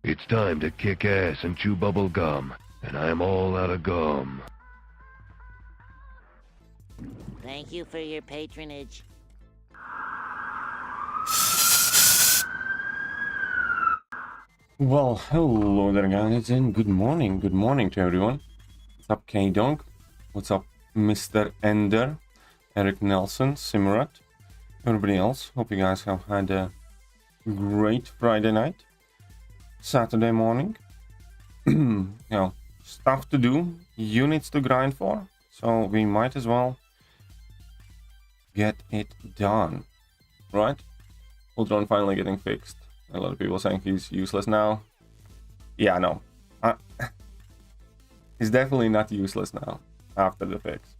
It's time to kick ass and chew bubble gum, and I'm all out of gum. Thank you for your patronage. Well, hello there guys, and good morning to everyone. What's up K-Dog? What's up Mr. Ender, Eric Nelson, Simurat, everybody else? Hope you guys have had a great Friday night, Saturday morning. You know, stuff to do, units to grind for, so we might as well get it done, right? Ultron finally getting fixed. A lot of people saying he's useless now. Yeah, no. He's definitely not useless now, after the fix.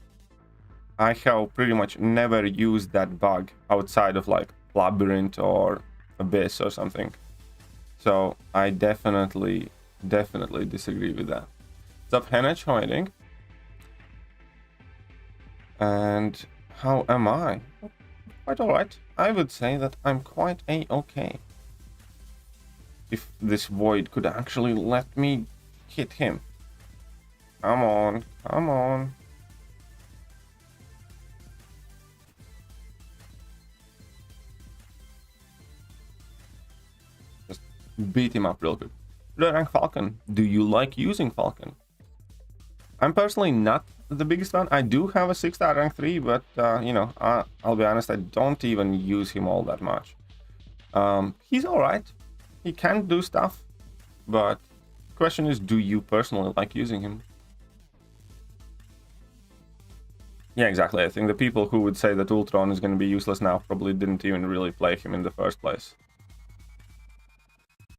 I have pretty much never used that bug outside of like Labyrinth or Abyss or something. So I definitely disagree with that. What's up, Henich? How are you doing? And how am I? Quite alright. I would say that I'm quite a-okay. If this void could actually let me hit him. Come on, come on. Just beat him up real quick. Low rank Falcon. Do you like using Falcon? I'm personally not the biggest fan. I do have a 6-star rank 3, but you know, I'll be honest, I don't even use him all that much. He's alright. He can do stuff, but the question is, do you personally like using him? Yeah, exactly. I think the people who would say that Ultron is going to be useless now probably didn't even really play him in the first place.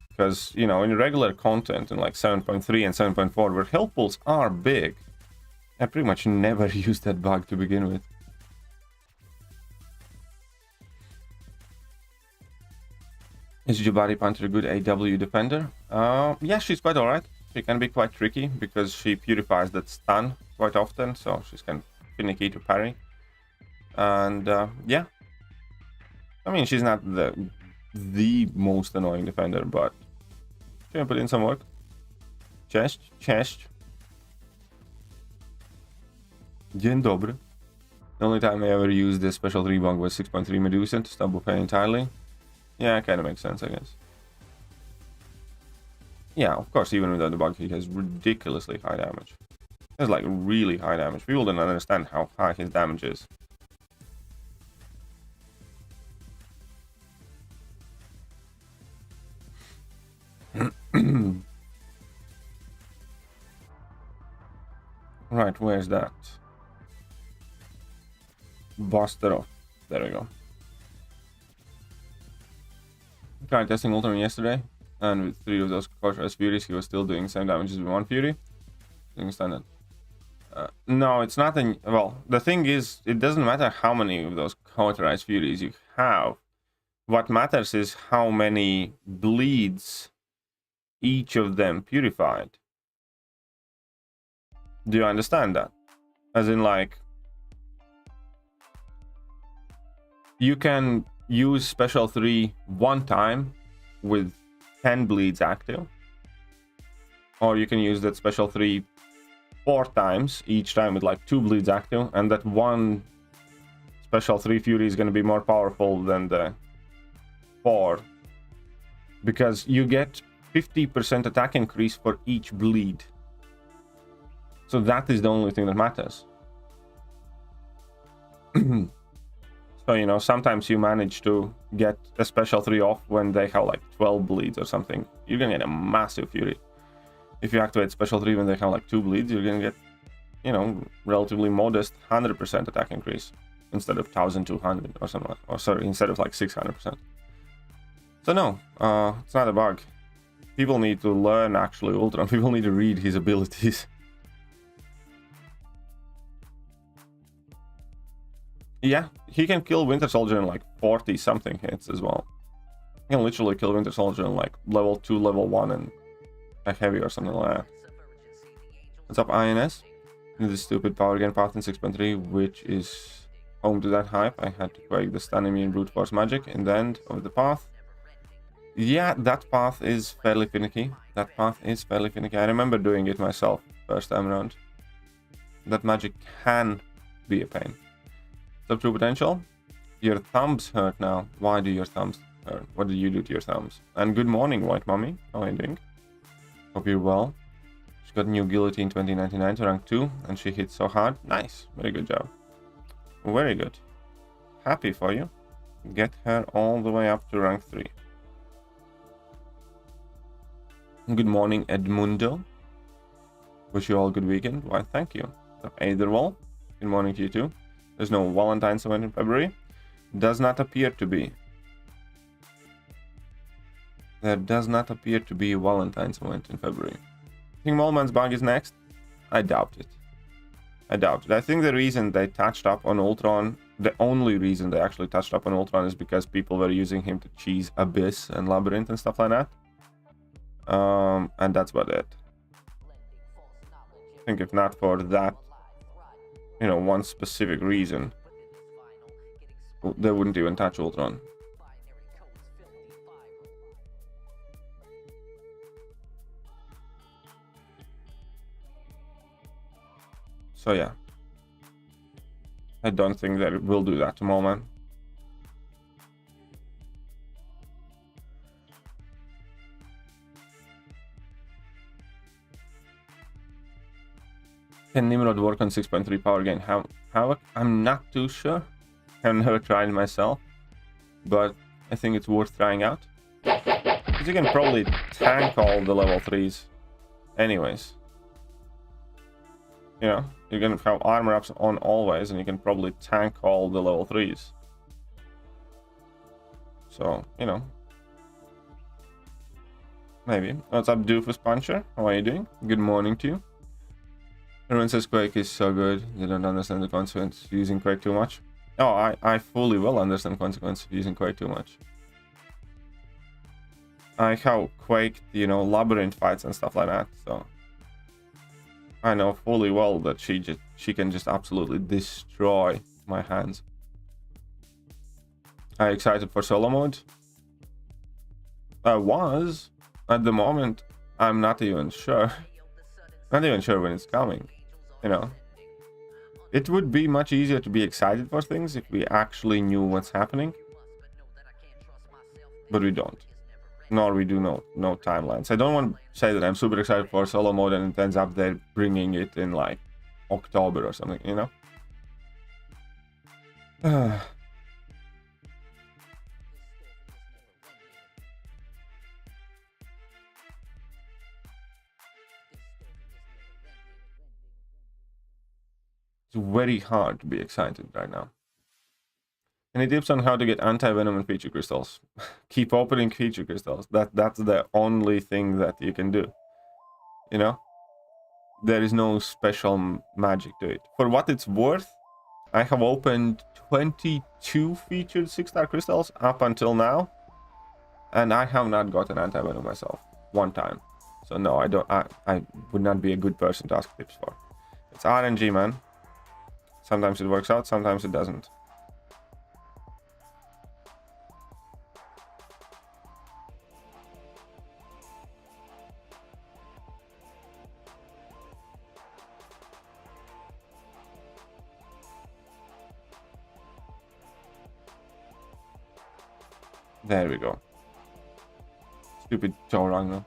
Because, you know, in regular content in like 7.3 and 7.4, where health pools are big, I pretty much never used that bug to begin with. Is Jabari Panther a good AW defender? Yeah, she's quite alright. She can be quite tricky because she purifies that stun quite often, so she's kind of finicky to parry. And yeah, I mean, she's not the most annoying defender, but she can put in some work. Chest. Dzień dobry. The only time I ever used this special 3 bug was 6.3 Medusa to stop buffet entirely. Yeah, kind of makes sense, I guess. Yeah, of course, even without the bug, he has ridiculously high damage. He has, like, really high damage. People don't understand how high his damage is. Right, where's that? Buster off. There we go. Tried testing Ultron yesterday, and with 3 of those Cauterized Furies, he was still doing the same damage as with 1 Fury. Standard. No, it's not. Well, the thing is, it doesn't matter how many of those Cauterized Furies you have. What matters is how many bleeds each of them purified. Do you understand that? As in, like, you can use special 3 one time with 10 bleeds active, or you can use that special 3 4 times, each time with like 2 bleeds active, and that one special 3 fury is going to be more powerful than the 4, because you get 50% attack increase for each bleed. So that is the only thing that matters. So, you know, sometimes you manage to get a special 3 off when they have like 12 bleeds or something. You're gonna get a massive fury. If you activate special 3 when they have like 2 bleeds, you're gonna get, you know, relatively modest 100% attack increase instead of 1200 or something. Or sorry, instead of like 600%. So no, it's not a bug. People need to learn actually Ultron. People need to read his abilities. Yeah, he can kill Winter Soldier in like 40 something hits as well. He can literally kill Winter Soldier in like level 2, level 1 and a heavy or something like that. What's up, INS? The stupid power gain path in 6.3, which is home to that hype. I had to quake the stun immune brute force magic in the end of the path. Yeah, that path is fairly finicky. That path is fairly finicky. I remember doing it myself first time around. That magic can be a pain. Sub true potential. Your thumbs hurt now. Why do your thumbs hurt? What did you do to your thumbs? And good morning, White Mommy. How are you doing? Hope you're well. She got new guillotine 2099 to rank 2, and she hit so hard. Nice. Very good job. Very good. Happy for you. Get her all the way up to rank 3. Good morning, Edmundo. Wish you all a good weekend. Why, thank you. Aetherwall. Good morning to you too. There's no Valentine's event in February. Does not appear to be. There does not appear to be a Valentine's event in February. I think Moleman's bug is next. I doubt it. I doubt it. I think the reason they touched up on Ultron, the only reason they actually touched up on Ultron is because people were using him to cheese Abyss and Labyrinth and stuff like that. And that's about it. I think if not for that, you know, one specific reason, they wouldn't even touch Ultron. So yeah, I don't think that it will do that to Moleman. Can Nimrod work on 6.3 power gain? Havoc? I'm not too sure. I've never tried myself, but I think it's worth trying out. Because you can probably tank all the level 3s anyways. You know, you can have armor ups on always, and you can probably tank all the level 3s. So, you know. Maybe. What's up, Doofus Puncher? How are you doing? Good morning to you. Everyone says Quake is so good, they don't understand the consequence of using Quake too much. Oh, I fully will understand the consequence of using Quake too much. I how Quake, you know, Labyrinth fights and stuff like that, so... I know fully well that she can just absolutely destroy my hands. Are you excited for solo mode? I was. At the moment, I'm not even sure. Not even sure when it's coming. You know, it would be much easier to be excited for things if we actually knew what's happening, but we don't, nor we do no timelines. I don't want to say that I'm super excited for solo mode and it ends up they're bringing it in like October or something, you know. It's very hard to be excited right now. Any tips on how to get anti-venom and feature crystals? Keep opening feature crystals. That's the only thing that you can do. You know? There is no special magic to it. For what it's worth, I have opened 22 featured 6-star crystals up until now. And I have not gotten anti-venom myself. One time. So no, I would not be a good person to ask tips for. It's RNG, man. Sometimes it works out, sometimes it doesn't. There we go. Stupid Torang.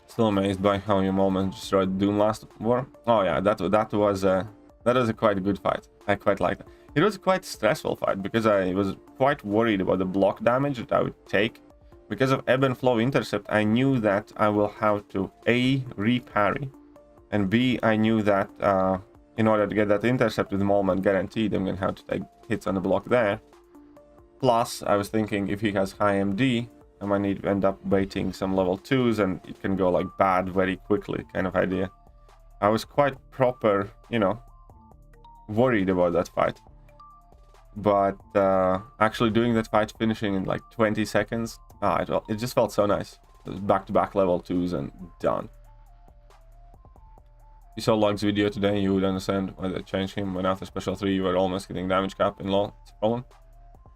Still amazed by how your moment destroyed Doom last war. Oh yeah, that was a quite good fight. I quite liked it. It was a quite stressful fight because I was quite worried about the block damage that I would take. Because of ebb and flow intercept, I knew that I will have to A, re-parry, and B, I knew that in order to get that intercept with the moment guaranteed, I'm gonna have to take hits on the block there. Plus, I was thinking if he has high MD, I might need to end up baiting some level 2s and it can go like bad very quickly kind of idea. I was quite proper, you know, worried about that fight. But actually doing that fight, finishing in like 20 seconds, it just felt so nice. It was back-to-back level 2s and done. You saw Log's video today, you would understand why they changed him. When after special 3 you were almost getting damage cap in LoL. It's a problem.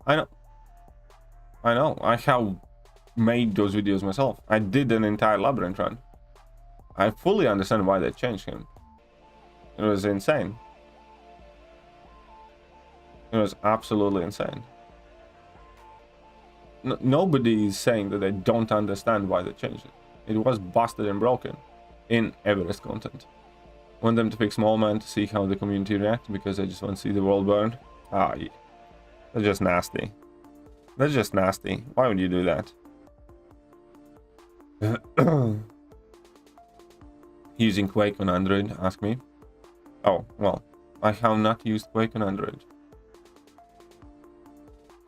I know. I know. I have made those videos myself. I did an entire labyrinth run. I fully understand why they changed him. It was insane. It was absolutely insane. Nobody is saying that they don't understand why they changed it. It was busted and broken in Everest content. Want them to fix Small Man to see how the community reacts because they just want to see the world burn. Ah, yeah. That's just nasty. That's just nasty. Why would you do that? Using Quake on Android, ask me. Oh, well, I have not used Quake on Android.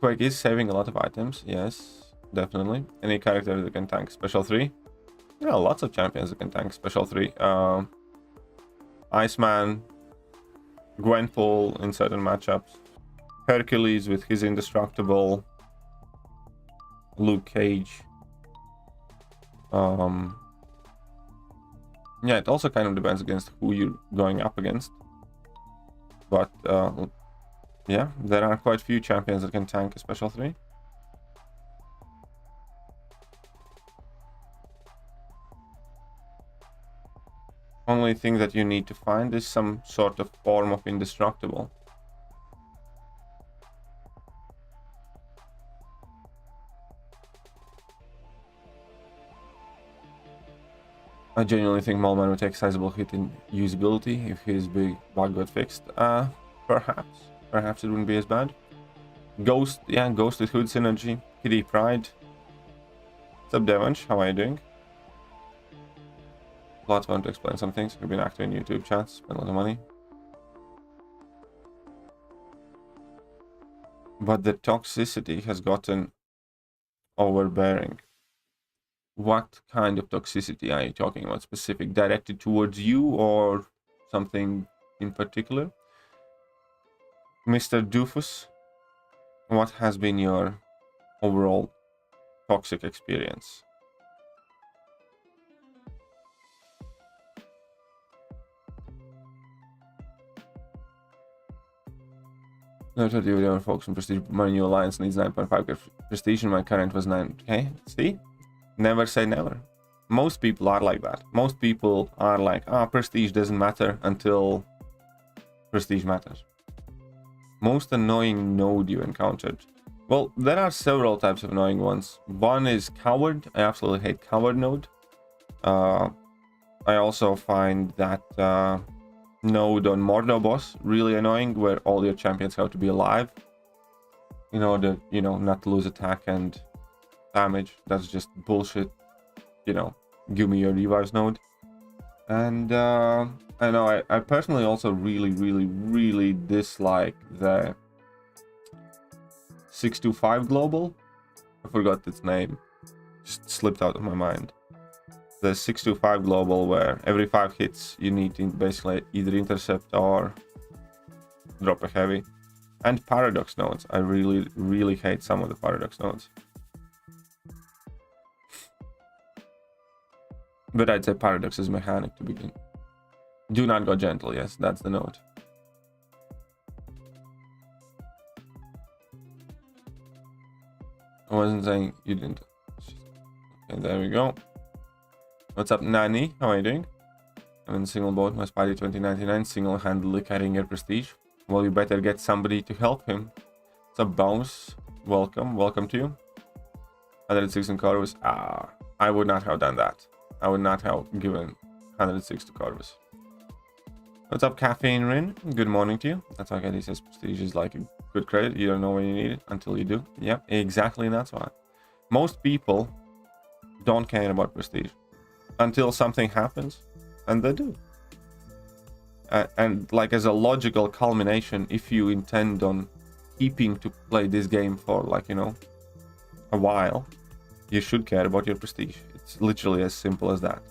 Quake is saving a lot of items, yes, definitely. Any character that can tank Special 3? Yeah, lots of champions that can tank Special 3. Iceman, Gwenpool in certain matchups, Hercules with his indestructible, Luke Cage. Yeah, it also kind of depends against who you're going up against. But yeah, there are quite a few champions that can tank a Special 3. Only thing that you need to find is some sort of form of indestructible. I genuinely think Mallman would take sizable hit in usability if his big bug got fixed. Perhaps. Perhaps it wouldn't be as bad. Ghost, yeah, Ghost with Hood Synergy. Kitty Pride. What's up, Devansh? How are you doing? Lots want to explain some things. You've been active in YouTube chats, spend a lot of money. But the toxicity has gotten overbearing. What kind of toxicity are you talking about? Specific, directed towards you or something in particular? Mr. Doofus, what has been your overall toxic experience? Noted you were focused on prestige. My new alliance needs 9.5k prestige and my current was 9k. See? Never say never. Most people are like that. Most people are like, prestige doesn't matter until prestige matters. Most annoying node you encountered. Well, there are several types of annoying ones. One is coward. I absolutely hate coward node. I also find that node on Mordo boss really annoying, where all your champions have to be alive in order, you know, not to lose attack and damage. That's just bullshit. You know, give me your revives node. And I know I personally also really dislike the 625 global. I forgot its name, just slipped out of my mind. The 625 global, where every 5 hits you need to basically either intercept or drop a heavy. And paradox nodes. I really hate some of the paradox nodes. But I'd say paradox is mechanic to begin. Do not go gentle, yes, that's the note. I wasn't saying you didn't. Okay, there we go. What's up, Nani? How are you doing? I'm in single boat, my Spidey 2099, single-handedly carrying your prestige. Well, you better get somebody to help him. What's up, Bounce? Welcome to you. 106 in Corvus. I would not have done that. I would not have given 106 to Corvus. What's up, Caffeine Rin? Good morning to you. That's why he says prestige is like a good credit. You don't know when you need it until you do. Yep, exactly, that's why. Most people don't care about prestige until something happens, and they do. And like as a logical culmination, if you intend on keeping to play this game for, like, you know, a while, you should care about your prestige. It's literally as simple as that.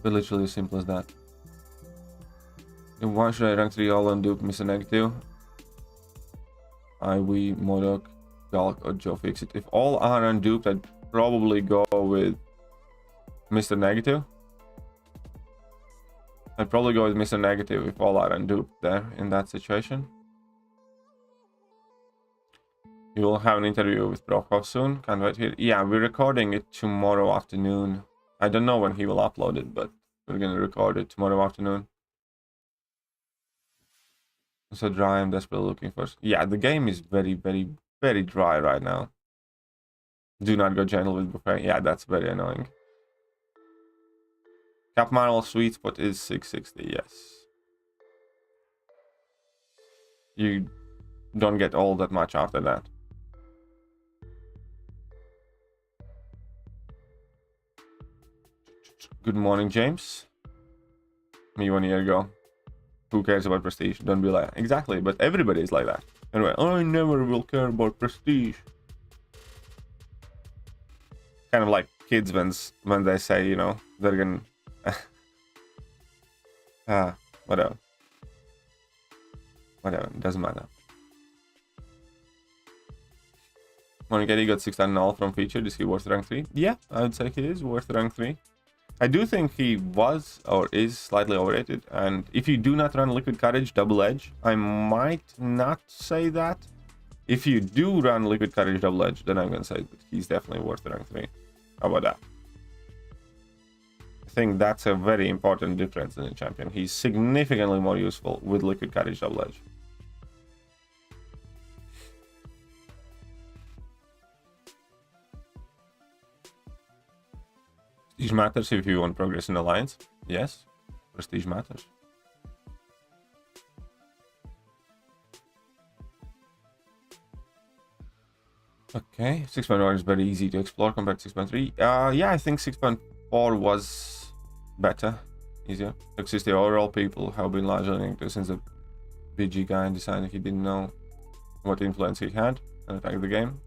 But literally as simple as that. And why should I rank 3 all on Duke, Mr. Negative? Iwi, Modok, Galk, or Joe Fixit. If all are unduped, I'd probably go with Mr. Negative. I'd probably go with Mr. Negative if all are unduped there in that situation. You will have an interview with Brockhoff soon. Can't wait here. Yeah, we're recording it tomorrow afternoon. I don't know when he will upload it, but we're gonna record it tomorrow afternoon. So dry, I'm desperately looking for... Yeah, the game is very, very, very dry right now. Do not go gentle with buffet. Yeah, that's very annoying. Cap Marvel sweet spot is 660, yes. You don't get all that much after that. Good morning, James. Me 1 year ago. Who cares about prestige? Don't be like... Exactly, but everybody is like that. Anyway, I never will care about prestige. Kind of like kids when they say, you know, they're gonna... whatever. Whatever, doesn't matter. Monogatti got 600 from featured. Is he worth rank 3? Yeah, I would say he is worth rank 3. I do think he was or is slightly overrated, and if you do not run Liquid Courage Double Edge, I might not say that. If you do run Liquid Courage Double Edge, then I'm gonna say that he's definitely worth rank 3. How about that? I think that's a very important difference in the champion. He's significantly more useful with Liquid Courage Double Edge. Prestige matters if you want progress in Alliance. Yes, prestige matters. Okay, 6.1 is very easy to explore compared to 6.3. Yeah, I think 6.4 was better, easier. Toxicity overall, people have been largely linked since the BG guy decided he didn't know what influence he had and attacked the game.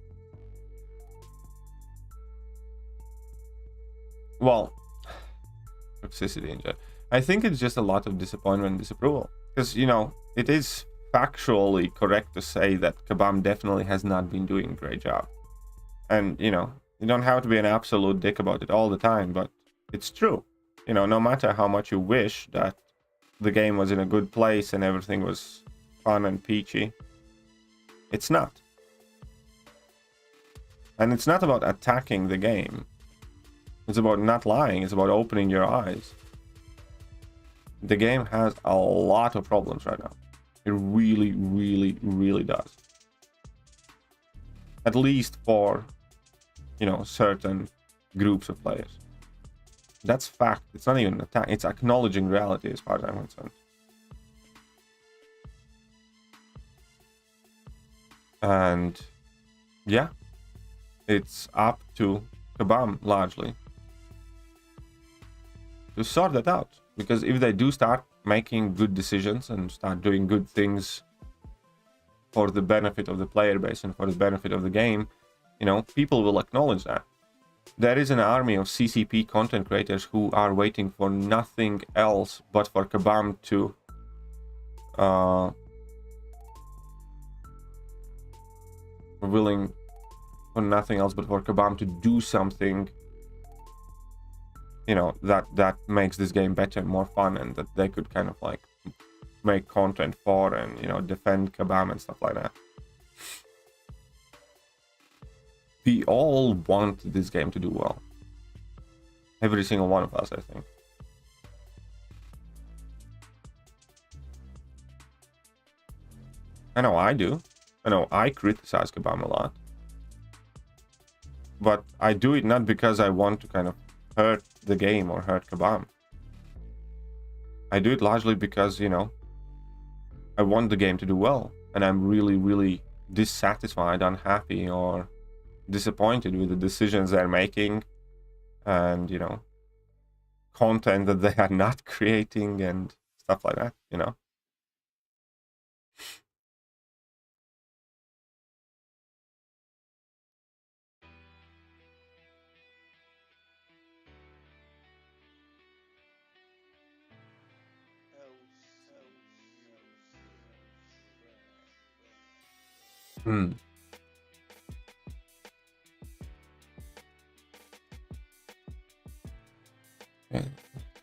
Well, toxicity in general. I think it's just a lot of disappointment and disapproval. Because, you know, it is factually correct to say that Kabam definitely has not been doing a great job. And, you know, you don't have to be an absolute dick about it all the time, but it's true. You know, no matter how much you wish that the game was in a good place and everything was fun and peachy, it's not. And it's not about attacking the game. It's about not lying. It's about opening your eyes. The game has a lot of problems right now. It really, really, really does. At least for, you know, certain groups of players. That's fact. It's not even an attack. It's acknowledging reality as far as I'm concerned. And yeah, it's up to Kabam largely to sort that out, because if they do start making good decisions and start doing good things for the benefit of the player base and for the benefit of the game, you know, people will acknowledge that. There is an army of CCP content creators who are waiting for nothing else but for Kabam to willing for nothing else but for Kabam to do something, you know, that makes this game better and more fun, and that they could kind of like make content for and, you know, defend Kabam and stuff like that. We all want this game to do well. Every single one of us, I think. I know I do. I know I criticize Kabam a lot. But I do it not because I want to kind of hurt the game or hurt Kabam. I do it largely because, you know, I want the game to do well. And I'm really, really dissatisfied, unhappy, or disappointed with the decisions they're making. And, you know, content that they are not creating and stuff like that, you know. Okay.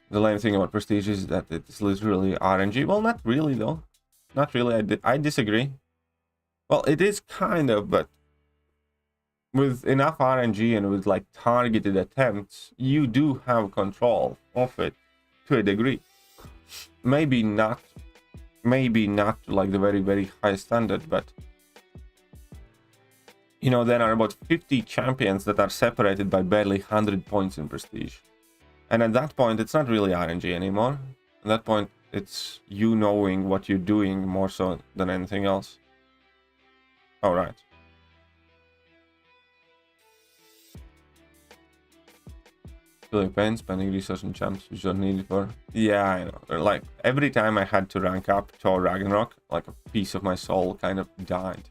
The lame thing about Prestige is that it's literally RNG. Well, not really though. Not really. I disagree. Well, it is kind of, but with enough RNG and with like targeted attempts, you do have control of it to a degree. Maybe not like the very, very high standard, but you know, there are about 50 champions that are separated by barely 100 points in prestige. And at that point, it's not really RNG anymore. At that point, it's you knowing what you're doing more so than anything else. All right. Feeling pain, spending resource and champs which are needed for. Yeah, I know. Like every time I had to rank up Thor Ragnarok, like a piece of my soul kind of died.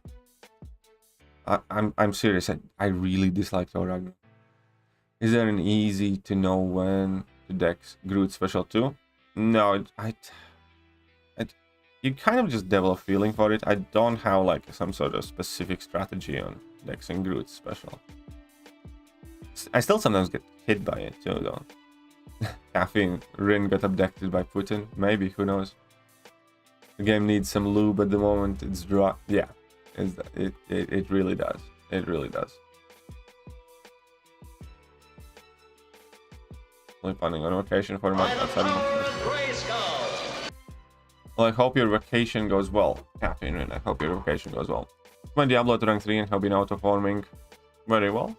I'm serious. I really dislike Thor Ragnarok. Is there an easy to know when to dex Groot special 2? No, you kind of just develop a feeling for it. I don't have like some sort of specific strategy on dexing Groot special. I still sometimes get hit by it too, though. Caffeine, Rin got abducted by Putin. Maybe, who knows? The game needs some lube at the moment. It's dry. Yeah, it really does. It really does. Only planning on vacation for a month. Well, I hope your vacation goes well. Caffeine, Rin. I hope your vacation goes well. My Diablo to rank 3 and have been auto-farming very well.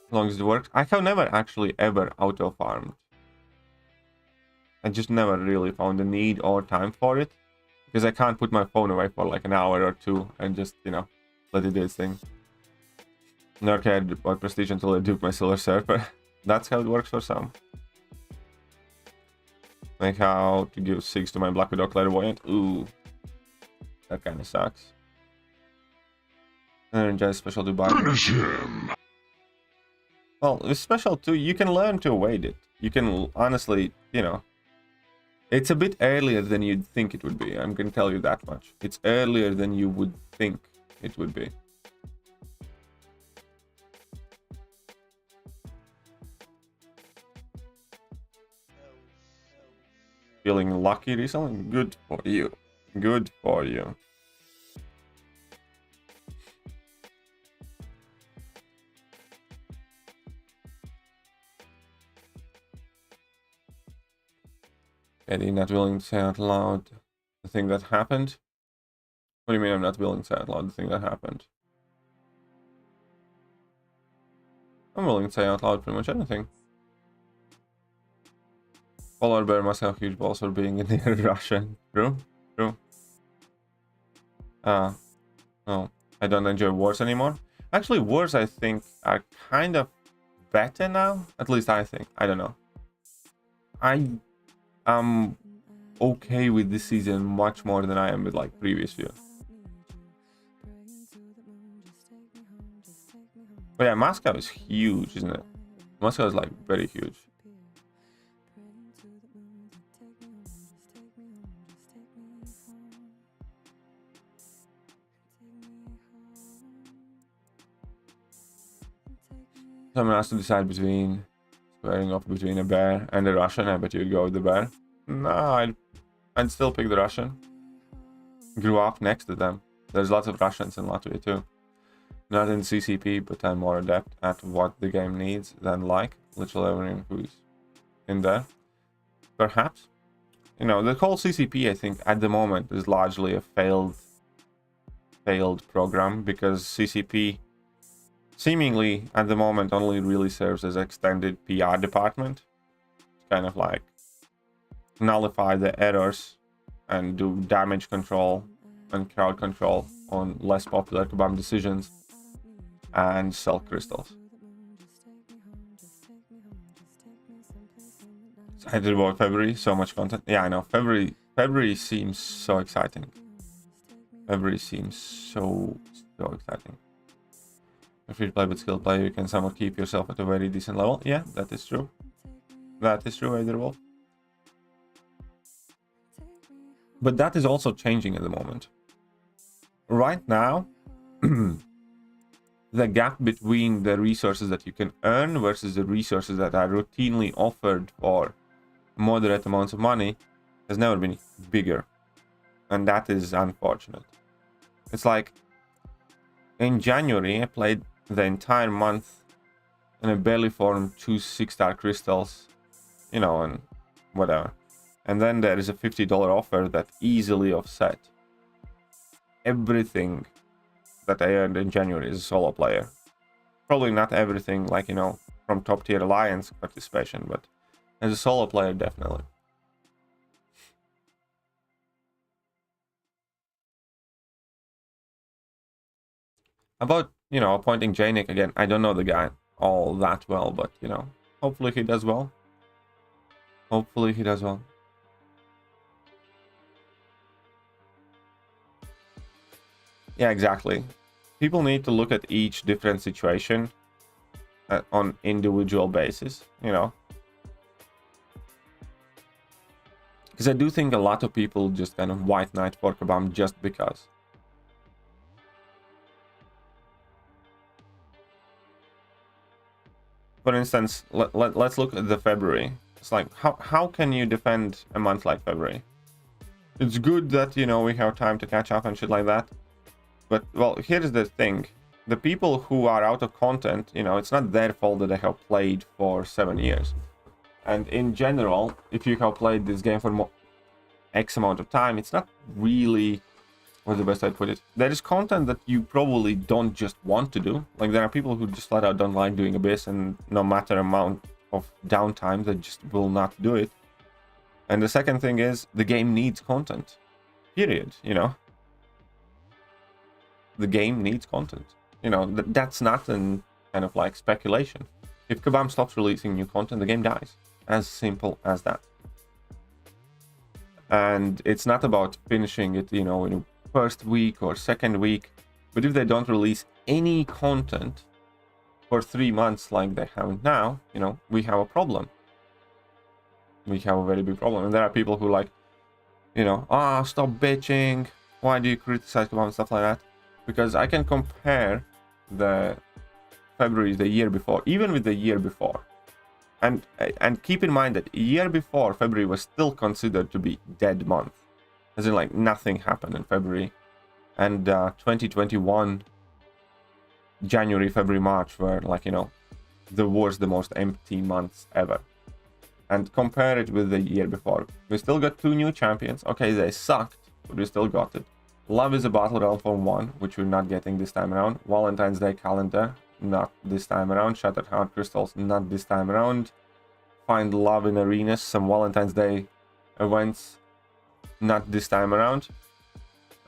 As long as it works. I have never actually ever auto-farmed. I just never really found the need or time for it. Because I can't put my phone away for like an hour or two and just, you know, let it do its thing. Never cared about prestige until I duped my Silver Surfer. That's how it works for some. Like how to give 6 to my Black Widow Clairvoyant. Ooh. That kind of sucks. Energize special to buy. Finish him! Well, with special 2, you can learn to evade it. You can honestly, you know, it's a bit earlier than you'd think it would be. I'm going to tell you that much. It's earlier than you would think it would be. Feeling lucky recently? Good for you. Good for you. Eddie, not willing to say out loud the thing that happened? What do you mean I'm not willing to say out loud the thing that happened? I'm willing to say out loud pretty much anything. Polar bear must have huge balls for being in near Russia. True? True. Oh, I don't enjoy wars anymore. Actually, wars I think are kind of better now. At least I think. I don't know. I'm okay with this season much more than I am with like previous year. But yeah, Moscow is huge, isn't it? Moscow is like very huge. Someone has to decide between squaring off between a bear and a Russian. I bet you'd go with the bear. No, I'd still pick the Russian. Grew up next to them. There's lots of Russians in Latvia too. Not in CCP, but I'm more adept at what the game needs than like literally everyone who's in there. Perhaps. You know, the whole CCP, I think, at the moment is largely a failed program, because CCP seemingly at the moment only really serves as extended PR department. Kind of like nullify the errors and do damage control and crowd control on less popular Kabam decisions and sell crystals. Excited about February, so much content. Yeah, I know. February seems so exciting. February seems so exciting. If you play with skilled player, you can somewhat keep yourself at a very decent level. Yeah, that is true. That is true, Eitherwall. But that is also changing at the moment. Right now, the gap between the resources that you can earn versus the resources that are routinely offered for moderate amounts of money has never been bigger. And that is unfortunate. It's like in January, I played the entire month and I barely farmed 2 6-star crystals, you know, and whatever. And then there is a $50 offer that easily offset everything that I earned in January as a solo player. Probably not everything, like, you know, from top tier alliance participation, but as a solo player, definitely. About, you know, appointing Janik again, I don't know the guy all that well, but, you know, hopefully he does well. Hopefully he does well. Yeah, exactly. People need to look at each different situation on individual basis, you know. Because I do think a lot of people just kind of white knight for Kabam just because. For instance, let's look at the February. It's like, how can you defend a month like February? It's good that, you know, we have time to catch up and shit like that. But, well, here's the thing. The people who are out of content, you know, it's not their fault that they have played for 7 years. And in general, if you have played this game for X amount of time, it's not really... What's the best way to put it? There is content that you probably don't just want to do. Like, there are people who just flat out don't like doing Abyss, and no matter amount of downtime, they just will not do it. And the second thing is, the game needs content. Period, you know? The game needs content. You know, that's not an kind of like speculation. If Kabam stops releasing new content, the game dies. As simple as that. And it's not about finishing it, you know, in a first week or second week. But if they don't release any content for 3 months like they have now, you know, we have a problem. We have a very big problem. And there are people who like, you know, stop bitching. Why do you criticize Kabam and stuff like that? Because I can compare the February the year before, even with the year before. And keep in mind that a year before, February was still considered to be dead month. As in, like, nothing happened in February. And 2021, January, February, March were, like, you know, the most empty months ever. And compare it with the year before. We still got 2 new champions. Okay, they sucked, but we still got it. Love is a Battle Realm Form 1, which we're not getting this time around. Valentine's Day calendar, not this time around. Shattered Heart Crystals, not this time around. Find Love in Arenas, some Valentine's Day events, not this time around.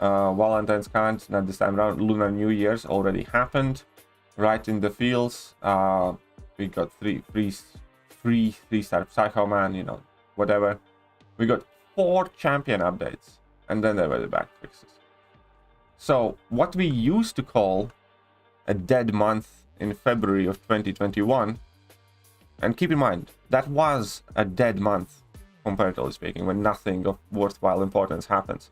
Valentine's cards, not this time around. Lunar New Year's already happened. Right in the Fields, we got 3 3-star Psycho Man, you know, whatever. We got 4 champion updates, and then there were the back fixes. So what we used to call a dead month in February of 2021, and keep in mind, that was a dead month, comparatively speaking, when nothing of worthwhile importance happens.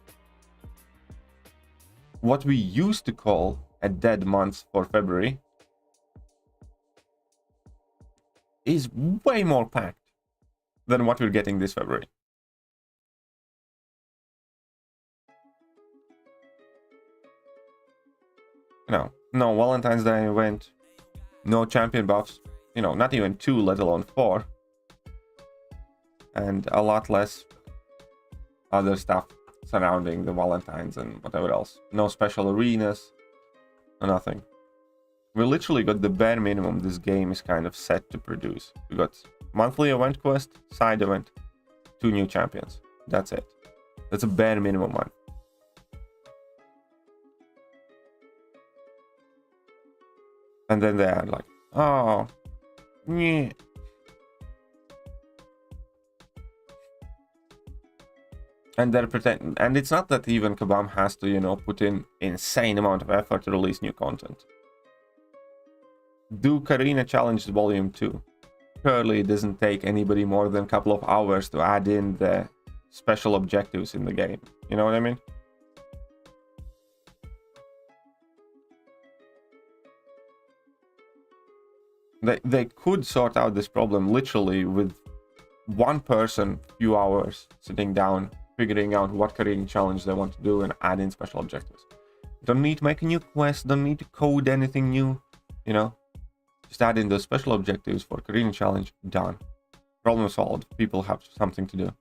What we used to call a dead month for February is way more packed than what we're getting this February. No Valentine's Day event, no champion buffs, you know, not even 2, let alone 4, and a lot less other stuff surrounding the Valentines and whatever else. No special arenas, nothing. We literally got the bare minimum this game is kind of set to produce. We got monthly event quest, side event, 2 new champions. That's it. That's a bare minimum one. And then they are like, oh, yeah. And they're pretending, and it's not that even Kabam has to, you know, put in insane amount of effort to release new content. Do Karina Challenge Volume 2. Surely it doesn't take anybody more than a couple of hours to add in the special objectives in the game. You know what I mean? They could sort out this problem literally with one person, few hours, sitting down, figuring out what Karina challenge they want to do and add in special objectives. Don't need to make a new quest, don't need to code anything new. you know? Just add in those special objectives for Korean challenge, done. Problem solved. People have something to do.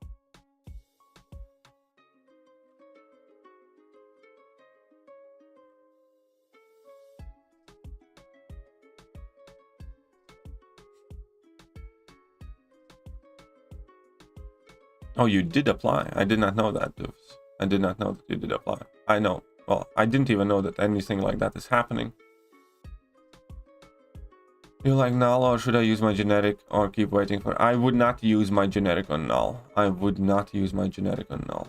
Oh, you did apply. I did not know that, Doofus. I did not know that you did apply. I know. Well, I didn't even know that anything like that is happening. You like null, or should I use my generic or keep waiting for... I would not use my generic on null. I would not use my generic on null.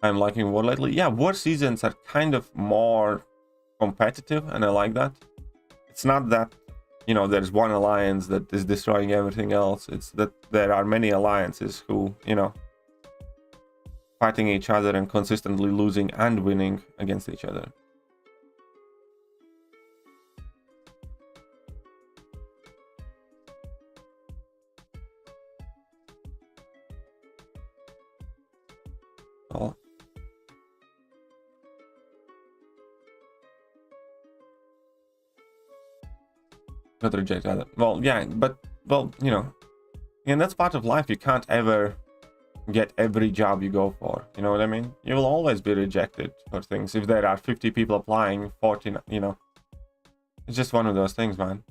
I'm liking war lately. Yeah, war seasons are kind of more competitive, and I like that. It's not that, you know, there's one alliance that is destroying everything else. It's that there are many alliances who, you know, fighting each other and consistently losing and winning against each other. Oh. Not reject either. Well, yeah, but, well, you know, and that's part of life. You can't ever get every job you go for. You know what I mean? You will always be rejected for things. If there are 50 people applying, 40, you know, it's just one of those things, man.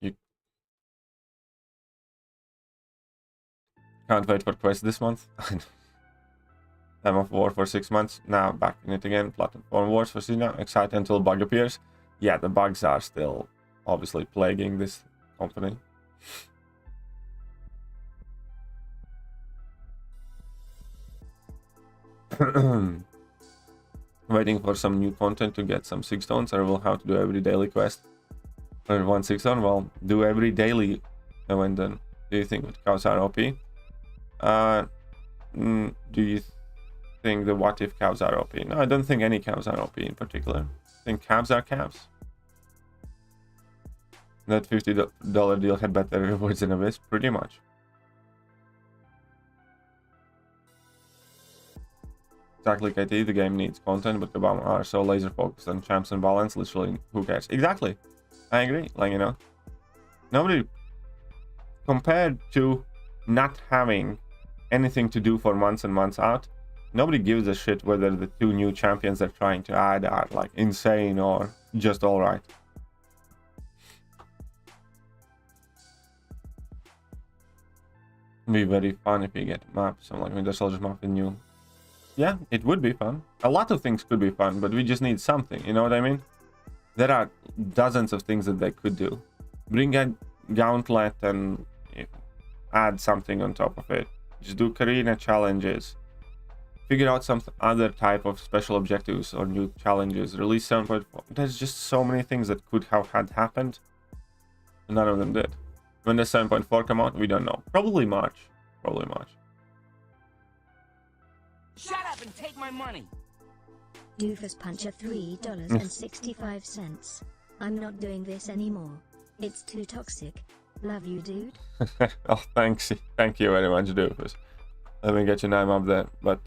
You can't wait for Quest this month. I'm off war for 6 months. Now back in it again. Platform wars for Cena. Excited until bug appears. Yeah, the bugs are still obviously plaguing this company. Waiting for some new content to get some 6 stones. I will have to do every daily quest. Or 1 6 stone. Well, do every daily event then. Do you think that cows are OP? Do you think the what if cows are OP? No, I don't think any cows are OP in particular. I think calves are calves. That $50 deal had better rewards than a wisp, pretty much. Exactly, KT, the game needs content, but Kabam are so laser focused on champs and balance, literally, who cares? Exactly, I agree, like, you know, nobody, compared to not having anything to do for months and months out, nobody gives a shit whether the 2 new champions they're trying to add are, like, insane or just alright. Be very fun if you get maps. I'm like, Winter Soldier map in new. Yeah, it would be fun. A lot of things could be fun, but we just need something, you know what I mean? There are dozens of things that they could do. Bring a gauntlet and add something on top of it. Just do Karina challenges. Figure out some other type of special objectives or new challenges. Release 7.4. There's just so many things that could have had happened. None of them did. When does 7.4 come out? We don't know. Probably March. Probably March. Shut up and take my money. Doofus puncher $3.65. I'm not doing this anymore. It's too toxic. Love you, dude. Oh, thanks. Thank you very much, Doofus. Let me get your name up there. But,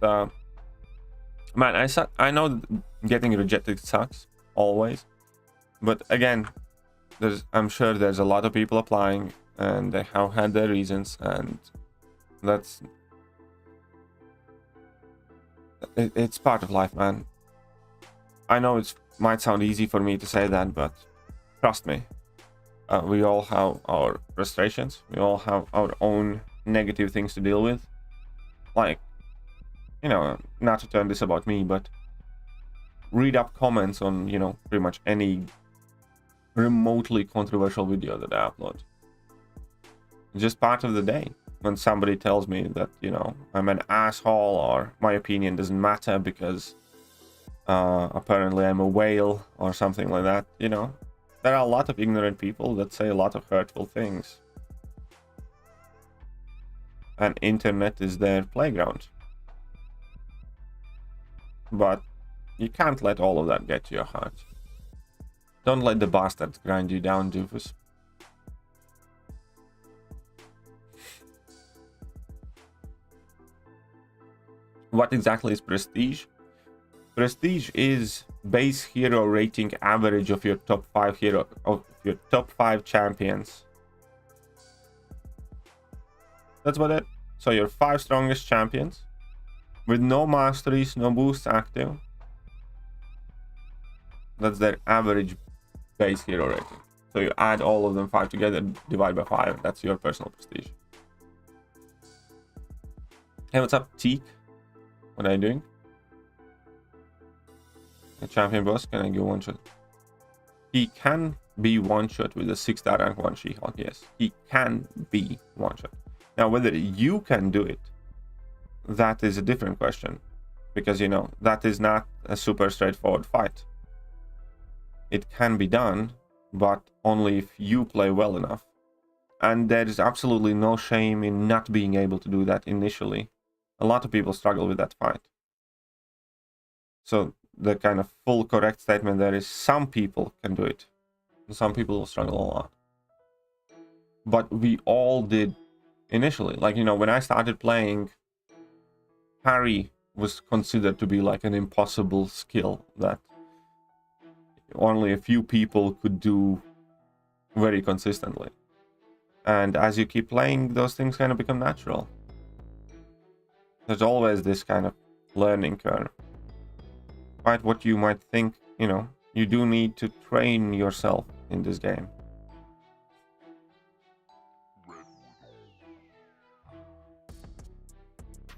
man, I know getting rejected sucks. Always. But, again, I'm sure there's a lot of people applying. And they have had their reasons. And that's... It's part of life, man. I know it might sound easy for me to say that, but trust me. We all have our frustrations. We all have our own negative things to deal with. Like, you know, not to turn this about me, but read up comments on, you know, pretty much any remotely controversial video that I upload. It's just part of the day. When somebody tells me that, you know, I'm an asshole or my opinion doesn't matter because apparently I'm a whale or something like that, you know, there are a lot of ignorant people that say a lot of hurtful things. And internet is their playground. But you can't let all of that get to your heart. Don't let the bastards grind you down, Doofus. What exactly is prestige? Prestige is base hero rating average of your top 5 champions. That's about it. So your 5 strongest champions with no masteries, no boosts active. That's their average base hero rating. So you add all of them 5 together, divide by 5. That's your personal prestige. Hey, what's up, Teak? What are you doing? The champion boss, can I go one shot? He can be one shot with a 6-star rank 1 She-Hulk, yes. He can be one shot. Now, whether you can do it, that is a different question. Because, you know, that is not a super straightforward fight. It can be done, but only if you play well enough. And there is absolutely no shame in not being able to do that initially. A lot of people struggle with that fight. So the kind of full correct statement there is some people can do it. Some people will struggle a lot. But we all did initially. Like, you know, when I started playing, parry was considered to be like an impossible skill that only a few people could do very consistently. And as you keep playing, those things kind of become natural. There's always this kind of learning curve. Despite what you might think, you know, you do need to train yourself in this game.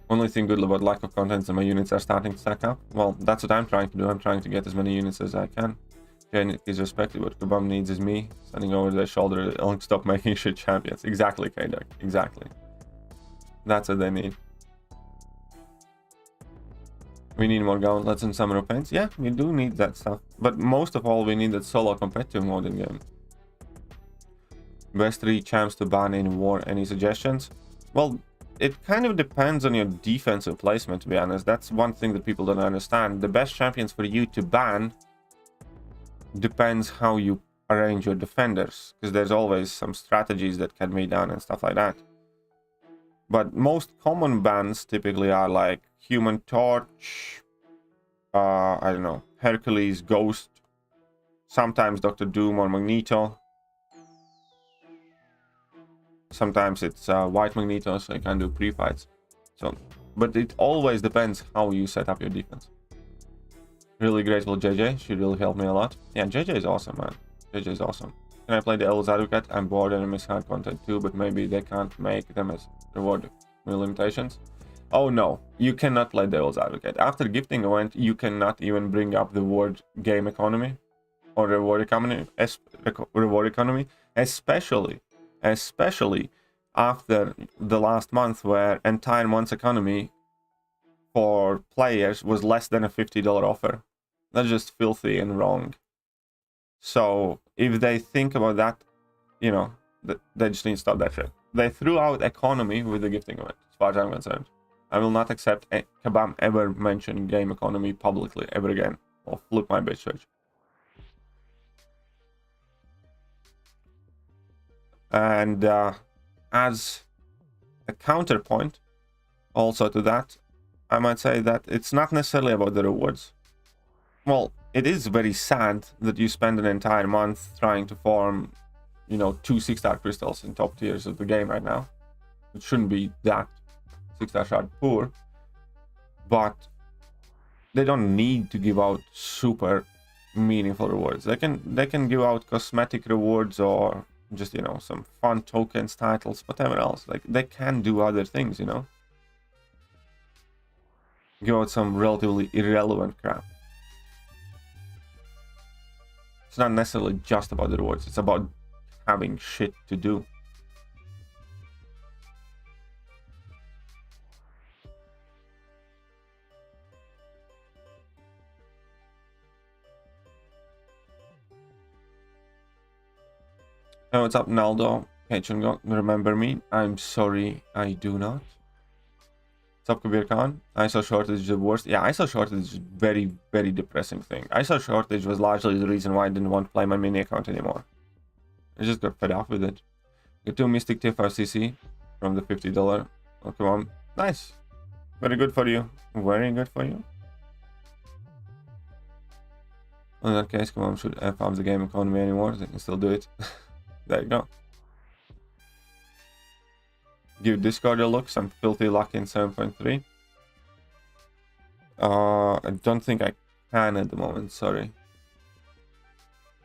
Only thing good about lack of content is that my units are starting to stack up. Well, that's what I'm trying to do. I'm trying to get as many units as I can. Jane is respected. What Kabam needs is me standing over their shoulder. They'll stop making shit champions. Exactly, K-Duck. Exactly. That's what they need. We need more gauntlets and summoner paints. Yeah, we do need that stuff. But most of all, we need that solo competitive mode in game. Best 3 champs to ban in war. Any suggestions? Well, it kind of depends on your defensive placement, to be honest. That's one thing that people don't understand. The best champions for you to ban depends how you arrange your defenders, because there's always some strategies that can be done and stuff like that. But most common bans typically are like Human Torch, I don't know, Hercules, Ghost, sometimes Dr. Doom or Magneto. Sometimes it's White Magneto, so you can do pre-fights. So, but it always depends how you set up your defense. Really grateful, JJ. She really helped me a lot. Yeah, JJ is awesome, man. JJ is awesome. Can I play the Devil's Advocate? I'm bored and I miss hard content too, but maybe they can't make them as reward limitations. Oh no, you cannot play Devil's Advocate. After gifting event, you cannot even bring up the word game economy or reward economy, especially after the last month where entire month's economy for players was less than a $50 offer. That's just filthy and wrong. So if they think about that, you know, they just need to stop that shit. They threw out economy with the gifting event, as far as I'm concerned. I will not accept Kabam ever mention game economy publicly ever again. I'll flip my bitch switch. And as a counterpoint also to that, I might say that it's not necessarily about the rewards. Well, it is very sad that you spend an entire month trying to farm, you know, 2 6-star crystals in top tiers of the game right now. It shouldn't be that 6-star shard poor, but they don't need to give out super meaningful rewards. They can give out cosmetic rewards or just, you know, some fun tokens, titles, whatever else. Like, they can do other things, you know. Give out some relatively irrelevant crap. It's not necessarily just about the rewards, it's about having shit to do. Oh, what's up, Naldo? Patron, remember me? I'm sorry, I do not. What's up, Kabir Khan? ISO shortage is the worst. Yeah, ISO shortage is a very, very depressing thing. ISO shortage was largely the reason why I didn't want to play my mini account anymore. I just got fed up with it. Get 2 Mystic Tier 5cc from the $50. Oh, come on. Nice. Very good for you. Very good for you. In that case, Kabam should F up the game economy anymore. They can still do it. There you go. Give Discord a look. Some filthy luck in 7.3. I don't think I can at the moment. Sorry.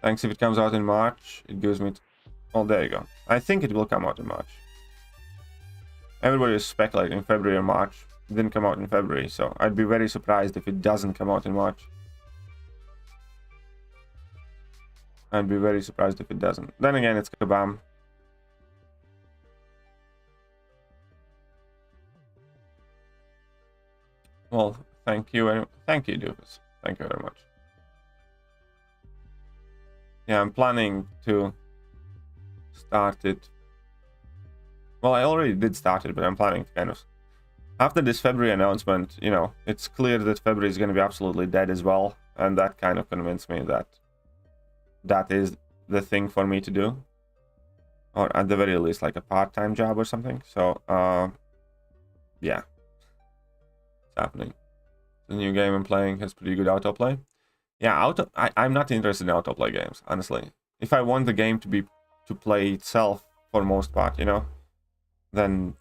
Thanks. If it comes out in March, it gives me... Oh, there you go. I think it will come out in March. Everybody is speculating February or March. It didn't come out in February, so I'd be very surprised if it doesn't come out in March. I'd be very surprised if it doesn't. Then again, it's Kabam. Well, thank you. Thank you, Doofus. Thank you very much. Yeah, I'm planning to start it. Well, I already did start it, but I'm planning to kind of... After this February announcement, you know, it's clear that February is going to be absolutely dead as well. And that kind of convinced me that that is the thing for me to do. Or at the very least, like a part-time job or something. So, yeah. It's happening. The new game I'm playing has pretty good autoplay. Yeah, I'm not interested in autoplay games, honestly. If I want the game to play itself for most part, you know, then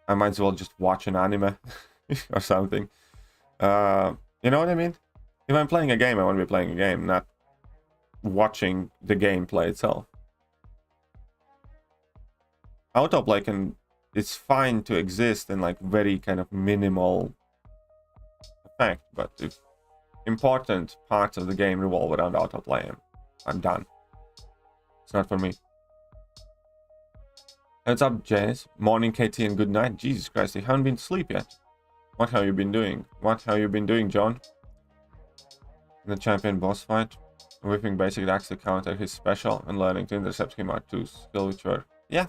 I might as well just watch an anime or something. You know what I mean? If I'm playing a game, I want to be playing a game, not watching the gameplay itself. Autoplay it's fine to exist in like very kind of minimal effect, but if important parts of the game revolve around autoplay, I'm done. It's not for me. What's up, Jazz? Morning, KT, and good night. Jesus Christ, you haven't been to sleep yet. What have you been doing? What have you been doing, John? In the champion boss fight, whipping basic attacks to counter his special and learning to intercept him are two skill which were... Yeah.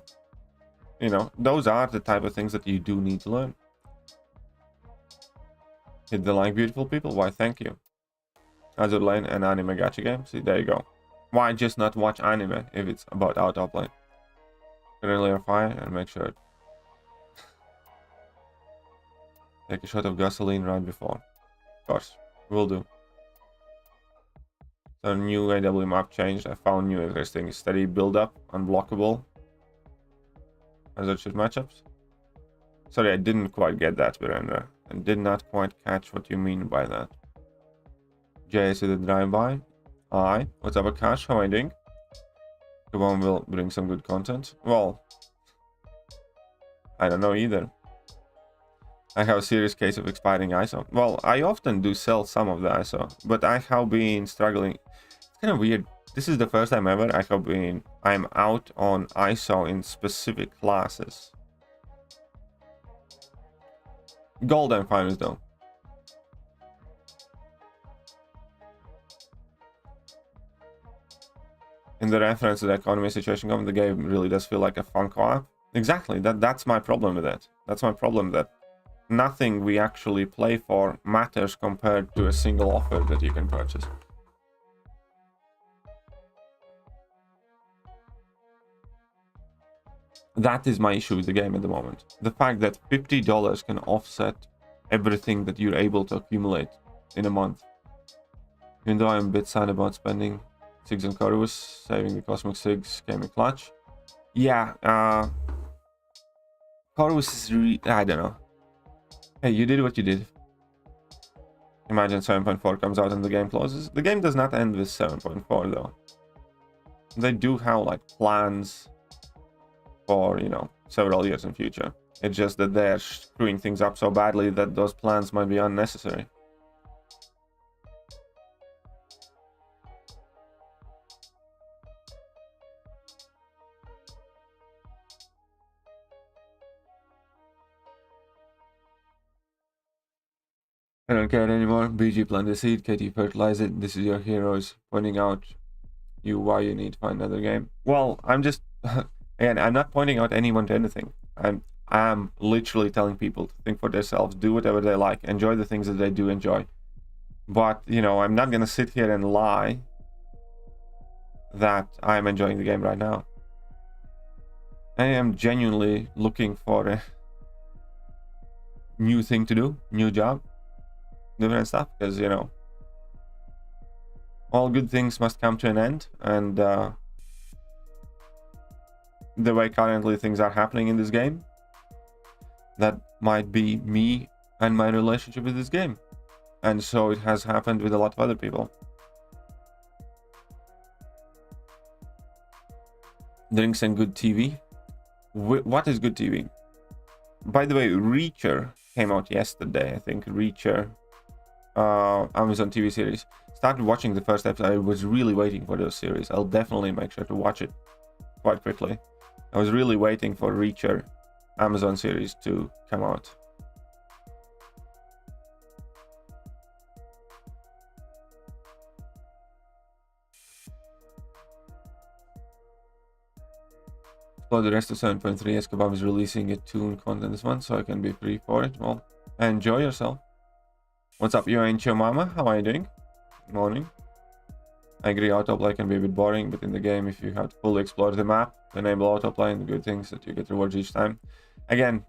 You know, those are the type of things that you do need to learn. Hit the like, beautiful people. Why, thank you. Azure Lane and anime gacha game. See, there you go. Why just not watch anime if it's about autoplay? Currently on fire and make sure. Take a shot of gasoline right before. Of course, will do. So new AW map changed. I found new interesting steady build up, unblockable. Hazard shoot matchups. Sorry, I didn't quite get that, Virendra. I did not quite catch what you mean by that. JS with a drive-by. Hi, what's up, Akash? How am I doing? Kabam will bring some good content. Well, I don't know either. I have a serious case of expiring ISO. Well, I often do sell some of the ISO, but I have been struggling. It's kind of weird. This is the first time ever I'm out on ISO in specific classes. Gold I'm fine with though. In the reference to the economy situation, the game really does feel like a fun co-op. Exactly, that's my problem with it. That's my problem, that nothing we actually play for matters compared to a single offer that you can purchase. That is my issue with the game at the moment. The fact that $50 can offset everything that you're able to accumulate in a month. Even though I'm a bit sad about spending Sigs and Corvus, saving the Cosmic Sigs came in clutch. Yeah, Corvus is I don't know. Hey, you did what you did. Imagine 7.4 comes out and the game closes. The game does not end with 7.4 though. They do have like plans for, you know, several years in future. It's just that they're screwing things up so badly that those plans might be unnecessary. I don't care anymore. BG plant the seed, KT fertilize it. This is your heroes pointing out why you need to find another game. Well, I'm just again, I'm not pointing out anyone to anything. I'm literally telling people to think for themselves, do whatever they like, enjoy the things that they do enjoy. But, you know, I'm not gonna sit here and lie that I'm enjoying the game right now. I am genuinely looking for new thing to do, new job, different stuff, because, you know, all good things must come to an end, and the way currently things are happening in this game, that might be me and my relationship with this game. And so it has happened with a lot of other people. Drinks and good TV. What is good TV? By the way, Reacher came out yesterday, I think. Reacher, Amazon TV series. Started watching the first episode. I was really waiting for those series. I'll definitely make sure to watch it quite quickly. I was really waiting for Reacher Amazon series to come out. For the rest of 7.3, as Kabam is releasing a tune content this month, so I can be free for it. Well, enjoy yourself. What's up, you Ancho Mama? How are you doing? Good morning. I agree, autoplay can be a bit boring, but in the game, if you have to fully explore the map, enable autoplay and the good things that you get rewards each time. Again,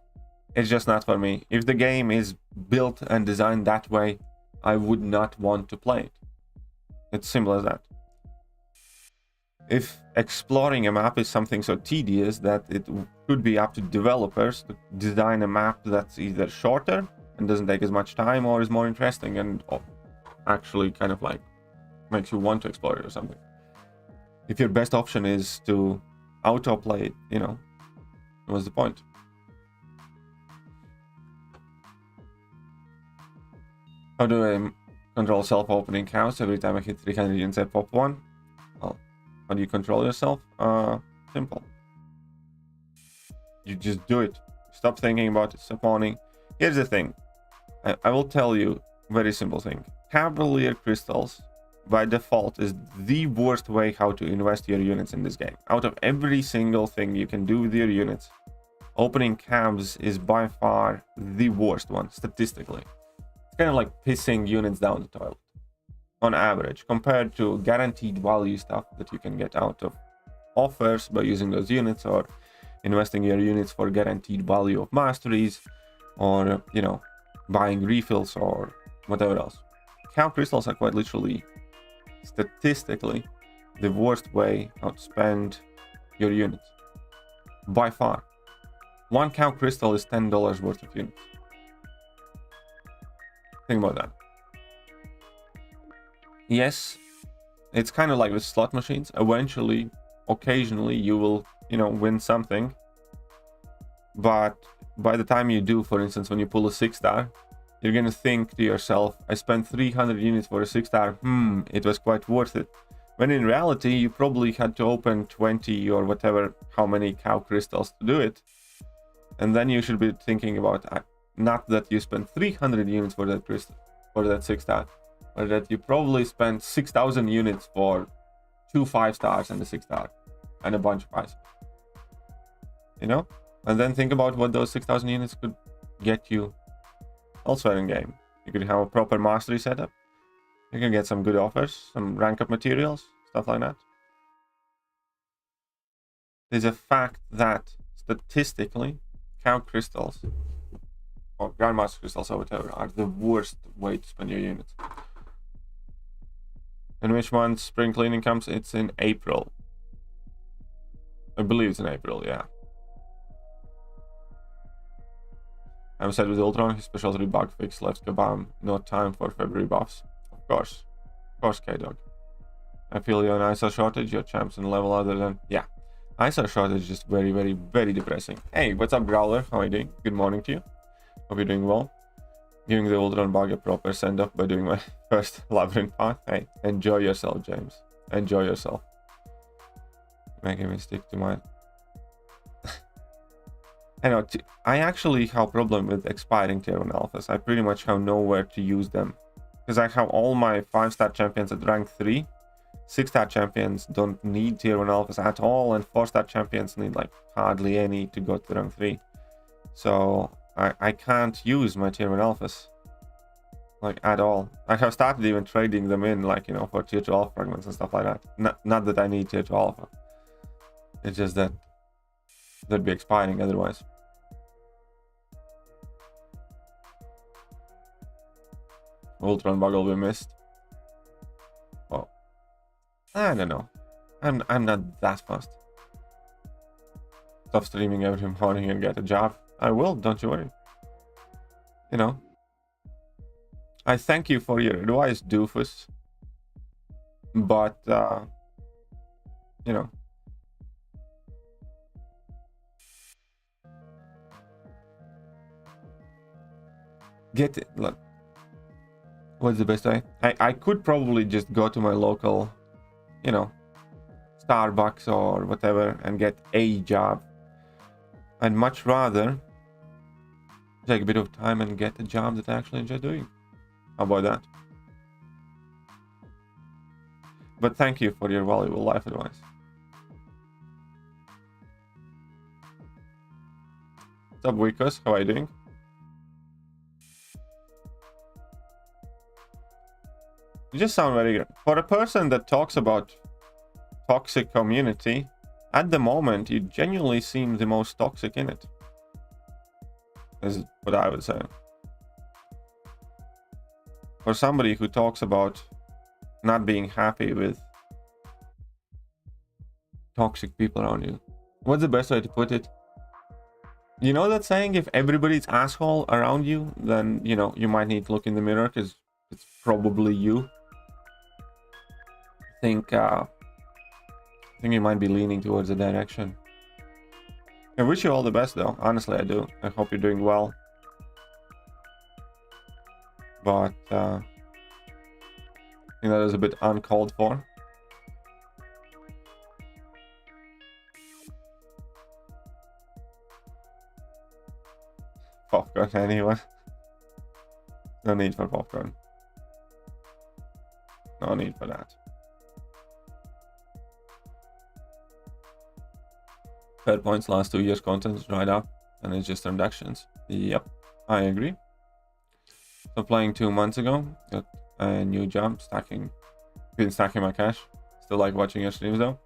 it's just not for me. If the game is built and designed that way, I would not want to play it. It's simple as that. If exploring a map is something so tedious that it could be up to developers to design a map that's either shorter and doesn't take as much time, or is more interesting and actually kind of like makes you want to explore it or something. If your best option is to autoplay it, you know, what's the point? How do I control self-opening cows? Every time I hit 300 units I pop one. Well, how do you control yourself? Simple. You just do it. Stop thinking about it. Stop owning. Here's the thing. I will tell you a very simple thing. Cavalier crystals by default is the worst way how to invest your units in this game. Out of every single thing you can do with your units, opening cabs is by far the worst one statistically. It's kind of like pissing units down the toilet on average, compared to guaranteed value stuff that you can get out of offers by using those units, or investing your units for guaranteed value of masteries, or, you know, buying refills or whatever else. Cow crystals are quite literally, statistically, the worst way how to spend your units. By far. One cow crystal is $10 worth of units. Think about that. Yes, it's kind of like with slot machines. Eventually, occasionally, you will, you know, win something. But by the time you do, for instance, when you pull a 6-star, you're going to think to yourself, I spent 300 units for a 6-star. It was quite worth it. When in reality, you probably had to open 20 or whatever, how many cow crystals to do it. And then you should be thinking about not that you spent 300 units for that crystal, for that 6-star, but that you probably spent 6,000 units for 2 5-stars and a 6-star and a bunch of items. You know? And then think about what those 6,000 units could get you elsewhere in game. You could have a proper mastery setup. You can get some good offers, some rank up materials, stuff like that. There's a fact that statistically, cow crystals or grandmaster crystals or whatever are the worst way to spend your units. In which month spring cleaning comes? It's in April. I believe it's in April, yeah. I'm sad with Ultron, his specialty bug fix left Kabam no time for February buffs. Of course, K-Dog. I feel you're an ISO shortage, your champs in level other than... Yeah, ISO shortage is just very, very, very depressing. Hey, what's up, Growler? How are you doing? Good morning to you. Hope you're doing well. Giving the Ultron bug a proper send-off by doing my first labyrinth path. Hey, enjoy yourself, James. Enjoy yourself. Making me stick to my... I know, I actually have a problem with expiring tier 1 alphas. I pretty much have nowhere to use them. Because I have all my 5-star champions at rank 3. 6-star champions don't need tier 1 alphas at all. And 4-star champions need like hardly any to go to rank 3. So I can't use my tier 1 alphas. Like at all. I have started even trading them in, like, you know, for tier 2 alpha fragments and stuff like that. Not that I need tier 2 alpha. It's just that they'd be expiring otherwise. Ultron bug will be missed. Well, I don't know. I'm not that fast. Stop streaming every morning and get a job. I will, don't you worry. You know. I thank you for your advice, doofus. But, you know. Get it. Look. What's the best way? I could probably just go to my local, you know, Starbucks or whatever and get a job. I'd much rather take a bit of time and get a job that I actually enjoy doing. How about that? But thank you for your valuable life advice. What's up, Wikos? How are you doing? You just sound very good. For a person that talks about toxic community, at the moment, you genuinely seem the most toxic in it. Is what I would say. For somebody who talks about not being happy with toxic people around you, what's the best way to put it? You know that saying, if everybody's asshole around you, then, you know, you might need to look in the mirror because it's probably you. I think you might be leaning towards the direction. I wish you all the best, though. Honestly, I do. I hope you're doing well. But I think that is a bit uncalled for. Popcorn, anyone? No need for popcorn. No need for that. Fair points, last 2 years content is dried up and it's just transactions. Yep, I agree. So playing 2 months ago, got a new job, been stacking my cash. Still like watching your streams though.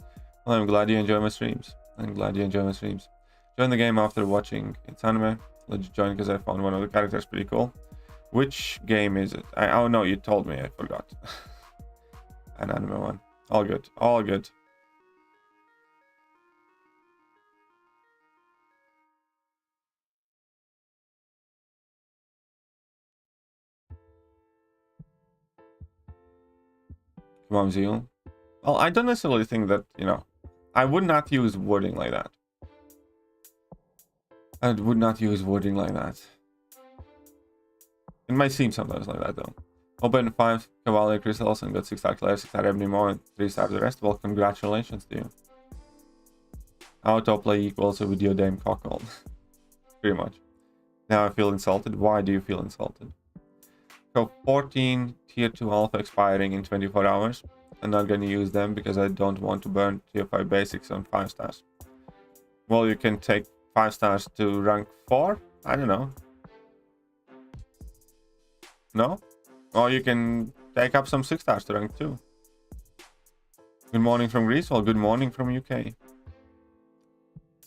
Well, I'm glad you enjoy my streams. Join the game after watching its anime. Let's join because I found one of the characters pretty cool. Which game is it? Oh no, you told me, I forgot. An anime one. All good, all good. Kabam Zeal. Well, I don't necessarily think that, you know, I would not use wording like that. I would not use wording like that. It might seem sometimes like that, though. Open 5 Cavalier crystals and got 6-star Claire, 6-star Ebony Mo, and 3-star the rest. Well, congratulations to you. Autoplay equals a video game cockhold. Pretty much. Now I feel insulted. Why do you feel insulted? So 14 tier 2 alpha expiring in 24 hours. I'm not going to use them because I don't want to burn tier 5 basics on 5 stars. Well, you can take 5 stars to rank 4? I don't know. No? Or you can take up some 6 stars to rank 2. Good morning from Greece. Well, good morning from UK.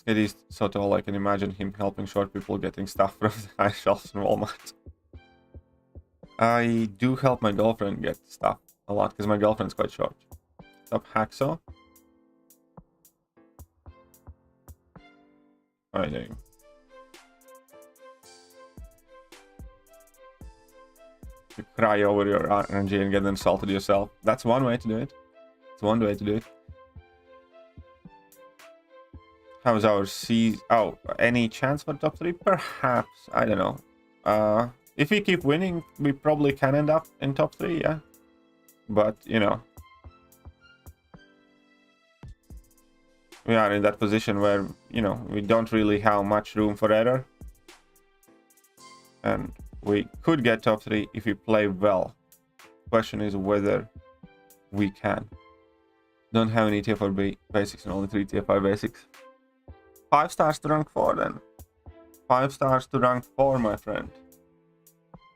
It is so tall I can imagine him helping short people getting stuff from the high shelves in Walmart. I do help my girlfriend get stuff a lot because my girlfriend's quite short. Stop Hacksaw. Alright, there you go. You cry over your RNG and get insulted yourself. That's one way to do it. It's one way to do it. How's our C? Oh, any chance for top 3? Perhaps. I don't know. If we keep winning, we probably can end up in top 3, yeah. But, you know, we are in that position where, you know, we don't really have much room for error. And we could get top 3 if we play well. Question is whether we can. Don't have any tier 4 basics and only 3 tier 5 basics. 5 stars to rank 4 then. 5 stars to rank 4, my friend.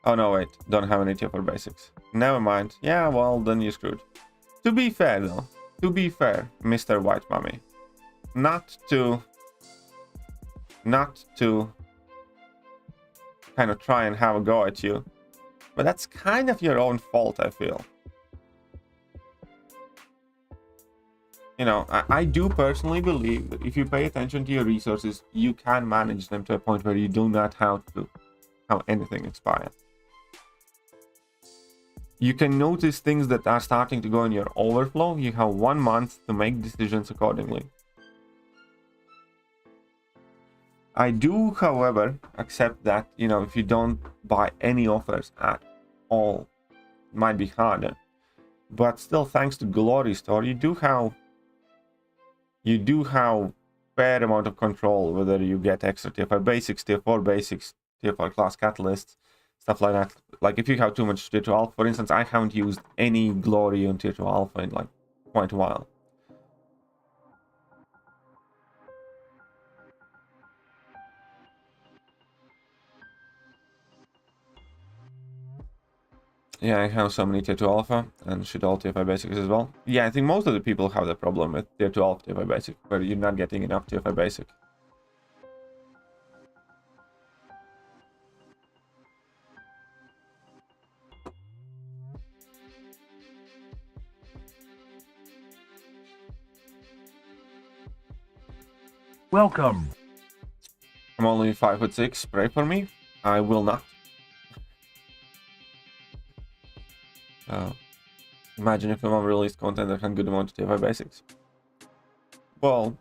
Oh no, wait. Don't have any tier 4 basics. Never mind. Yeah, well, then you're screwed. To be fair, though. To be fair, Mr. White Mummy. Not to kind of try and have a go at you. But that's kind of your own fault, I feel. You know, I do personally believe that if you pay attention to your resources, you can manage them to a point where you do not have to have anything expire. You can notice things that are starting to go in your overflow. You have 1 month to make decisions accordingly. I do, however, accept that, you know, if you don't buy any offers at all, it might be harder. But still, thanks to Glory Store, you do have fair amount of control whether you get extra tier 5 basics, tier 4 basics, tier 4 class catalysts, stuff like that. Like if you have too much tier 2 alpha, for instance, I haven't used any Glory on tier 2 alpha in like quite a while. Yeah, I have so many tier 2 alpha and should all tier 5 basics as well. Yeah, I think most of the people have the problem with tier 2 alpha, tier 5 basic, where you're not getting enough tier 5 basic. Welcome. I'm only 5'6". Pray for me. I will not. Imagine if my mom released content that had good amount of tier 5 basics. Well,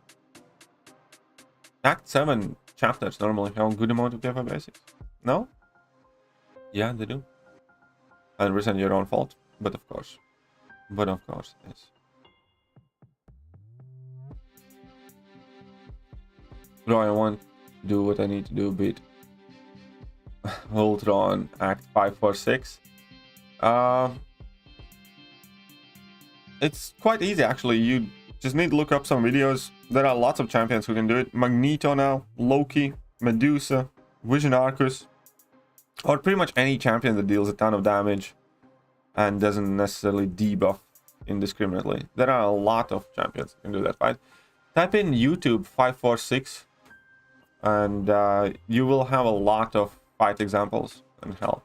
Act 7 chapters normally have a good amount of tier 5 basics. No? Yeah, they do. 100% your own fault, but of course. Yes. Bro, I want to do what I need to do, beat Ultron Act 546. It's quite easy actually. You just need to look up some videos. There are lots of champions who can do it. Magneto now, Loki, Medusa, Vision Arcus, or pretty much any champion that deals a ton of damage and doesn't necessarily debuff indiscriminately. There are a lot of champions who can do that, right? Type in YouTube 546 and you will have a lot of fight examples and help.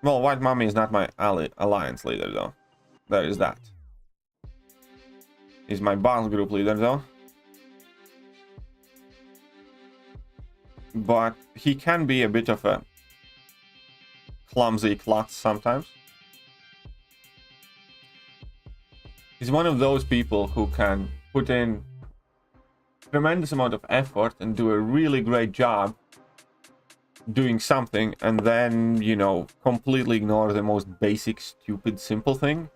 Well, White Mummy is not my alliance leader, though. There is that. He's my boss group leader, though. But he can be a bit of a clumsy klutz sometimes. He's one of those people who can put in tremendous amount of effort and do a really great job doing something, and then, you know, completely ignore the most basic, stupid, simple thing.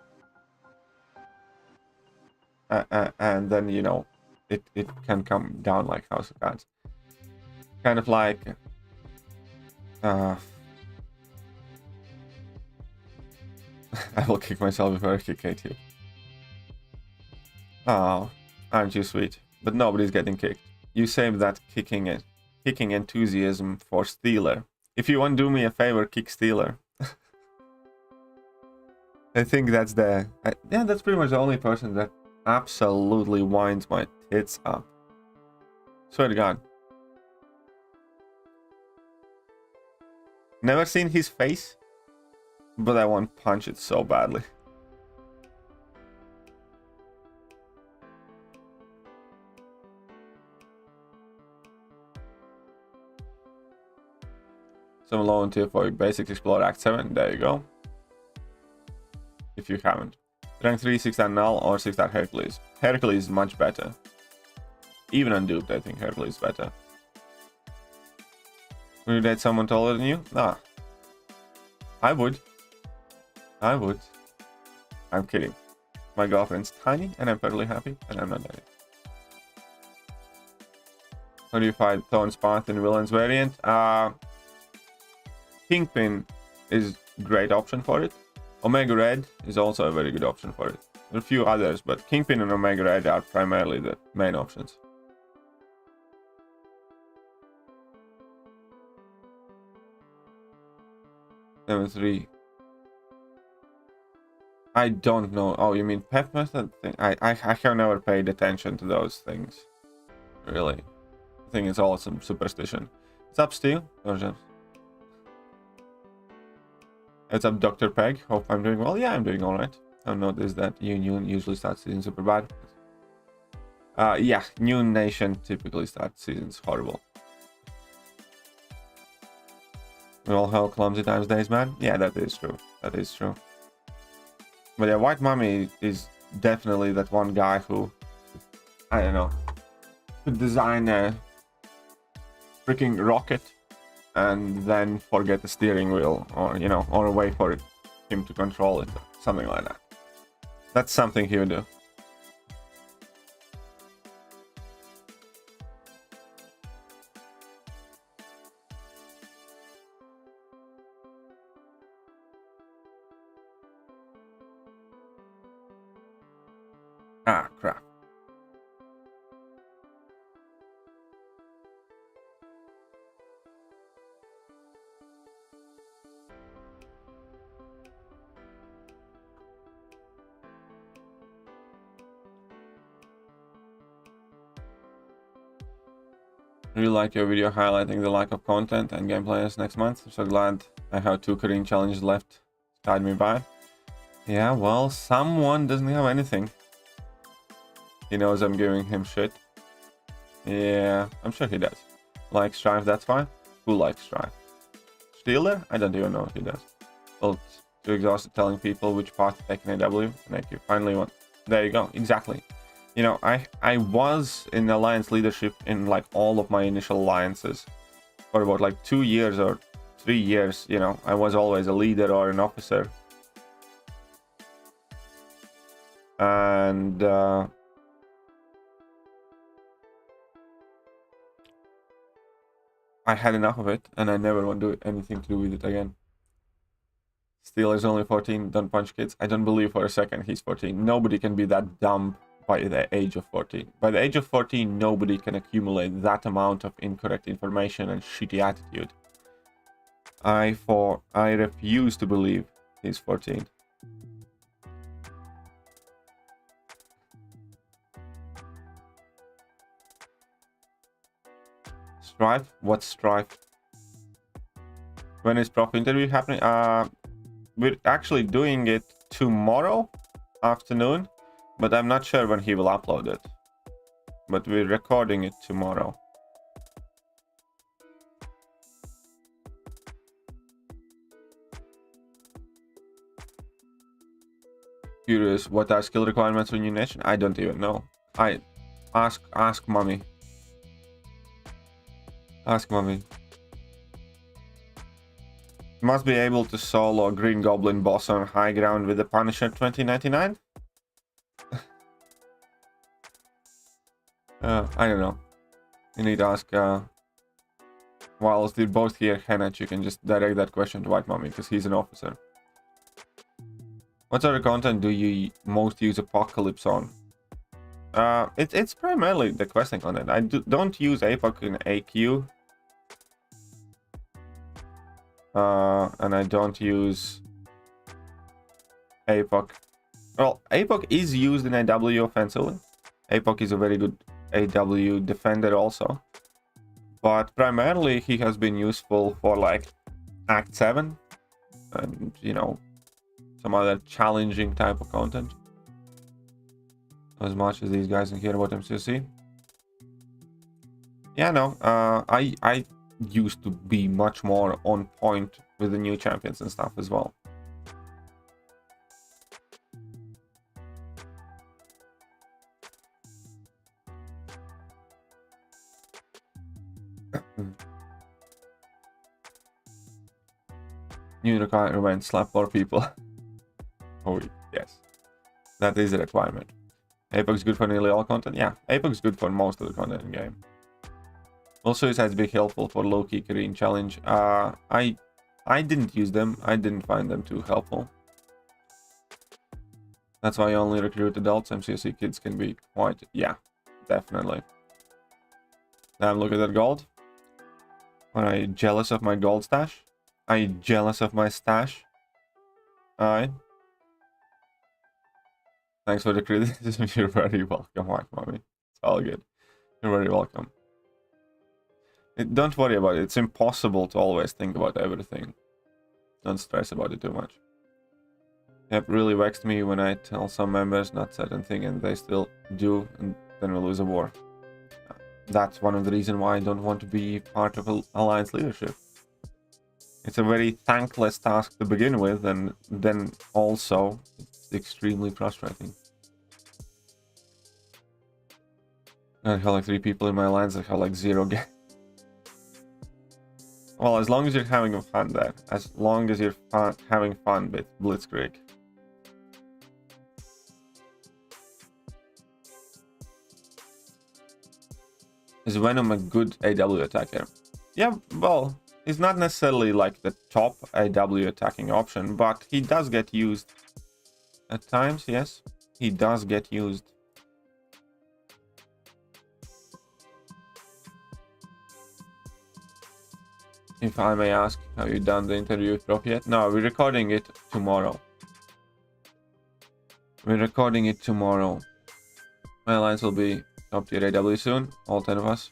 And then, you know, it can come down like house of cards. Kind of like... I will kick myself before I kick KT. Oh, aren't you sweet? But nobody's getting kicked. You saved that kicking enthusiasm for Steeler. If you want to do me a favor, kick Steeler. I think that's yeah, that's pretty much the only person that absolutely winds my tits up. Swear to God. Never seen his face, but I want to punch it so badly. Some low on tier 4 basics explore Act 7. There you go. If you haven't. Rank 3, 6-star Null or 6-star Hercules. Hercules is much better. Even on Duped, I think Hercules is better. Would you date someone taller than you? Nah. I would. I'm kidding. My girlfriend's tiny and I'm perfectly happy and I'm not dating. How do you fight Thorn's Path in Villains variant? Kingpin is a great option for it. Omega Red is also a very good option for it. There are a few others, but Kingpin and Omega Red are primarily the main options. Number 3. I don't know. Oh, you mean pep method thing? I have never paid attention to those things. Really. I think it's all some superstition. What's up, Steve? What's up, Dr. Peg? Hope I'm doing well. Yeah, I'm doing alright. I've noticed that Union usually starts season super bad. Yeah, New Nation typically starts seasons horrible. We all have clumsy times days, man. Yeah, that is true. That is true. But yeah, White Mummy is definitely that one guy who, I don't know, could design a freaking rocket and then forget the steering wheel, or, you know, or a way for him to control it, something like that. That's something he would do. Ah, crap. Really like your video highlighting the lack of content and gameplays next month. I'm so glad I have 2 Korean challenges left to guide me by. Yeah, well, someone doesn't have anything. He knows I'm giving him shit. Yeah, I'm sure he does. Like Strife, that's fine. Who likes Strife? Steeler? I don't even know if he does. Well, too exhausted telling people which path to take in AW. Thank you. Finally one. There you go. Exactly. You know, I was in alliance leadership in like all of my initial alliances for about like 2 years or 3 years. You know, I was always a leader or an officer. And I had enough of it, and I never want to do anything to do with it again. Steeler's only 14, don't punch kids. I don't believe for a second he's 14. Nobody can be that dumb by the age of 14. By the age of 14, nobody can accumulate that amount of incorrect information and shitty attitude. I refuse to believe he's 14. Strife? What's Strife? When is prof interview happening? We're actually doing it tomorrow afternoon, but I'm not sure when he will upload it. But we're recording it tomorrow. Curious, what are skill requirements for New Nation? I don't even know. I ask mommy. Ask mommy. Must be able to solo Green Goblin boss on high ground with the Punisher 2099? I don't know. You need to ask, whilst they're both here, Henach, you can just direct that question to White Mommy, because he's an officer. What sort of content do you most use Apocalypse on? It's primarily the questing content. I don't use APOC in AQ. And I don't use APOC. Well, APOC is used in AW offensively. APOC is a very good AW defender also. But primarily he has been useful for like Act 7 and, you know, some other challenging type of content. As much as these guys can hear about MCOC. Yeah, no, I used to be much more on point with the new champions and stuff as well. New requirement, slap more people. Oh yes, that is a requirement. Apex good for nearly all content. Yeah, Apex good for most of the content in game. Also, it has been helpful for low-key Korean challenge. I didn't use them. I didn't find them too helpful. That's why I only recruit adults. MCOC kids can be quite... Yeah, definitely. Damn, look at that gold. Are you jealous of my gold stash? Are you jealous of my stash? Alright. Thanks for the criticism. You're very welcome, wife mommy. It's all good. You're very welcome. Don't worry about it. It's impossible to always think about everything. Don't stress about it too much. It really vexed me when I tell some members not certain thing and they still do, and then we lose a war. That's one of the reasons why I don't want to be part of alliance leadership. It's a very thankless task to begin with, and then also it's extremely frustrating. I have like 3 people in my alliance that have like 0 games. Well, as long as you're having fun there. As long as you're having fun with Blitzkrieg. Is Venom a good AW attacker? Yeah, well, he's not necessarily like the top AW attacking option, but he does get used at times, yes. He does get used. If I may ask, have you done the interview with Prof yet? No, we're recording it tomorrow. We're recording it tomorrow. My alliance will be top tier AW soon, all 10 of us.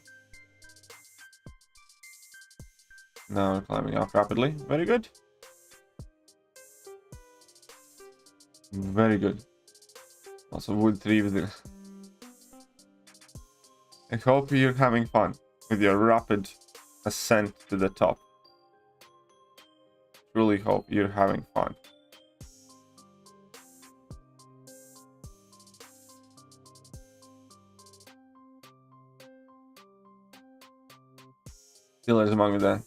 Now we're climbing up rapidly. Very good. Very good. Also wood 3 with it. I hope you're having fun with your rapid ascent to the top. Truly hope you're having fun. Killer is among the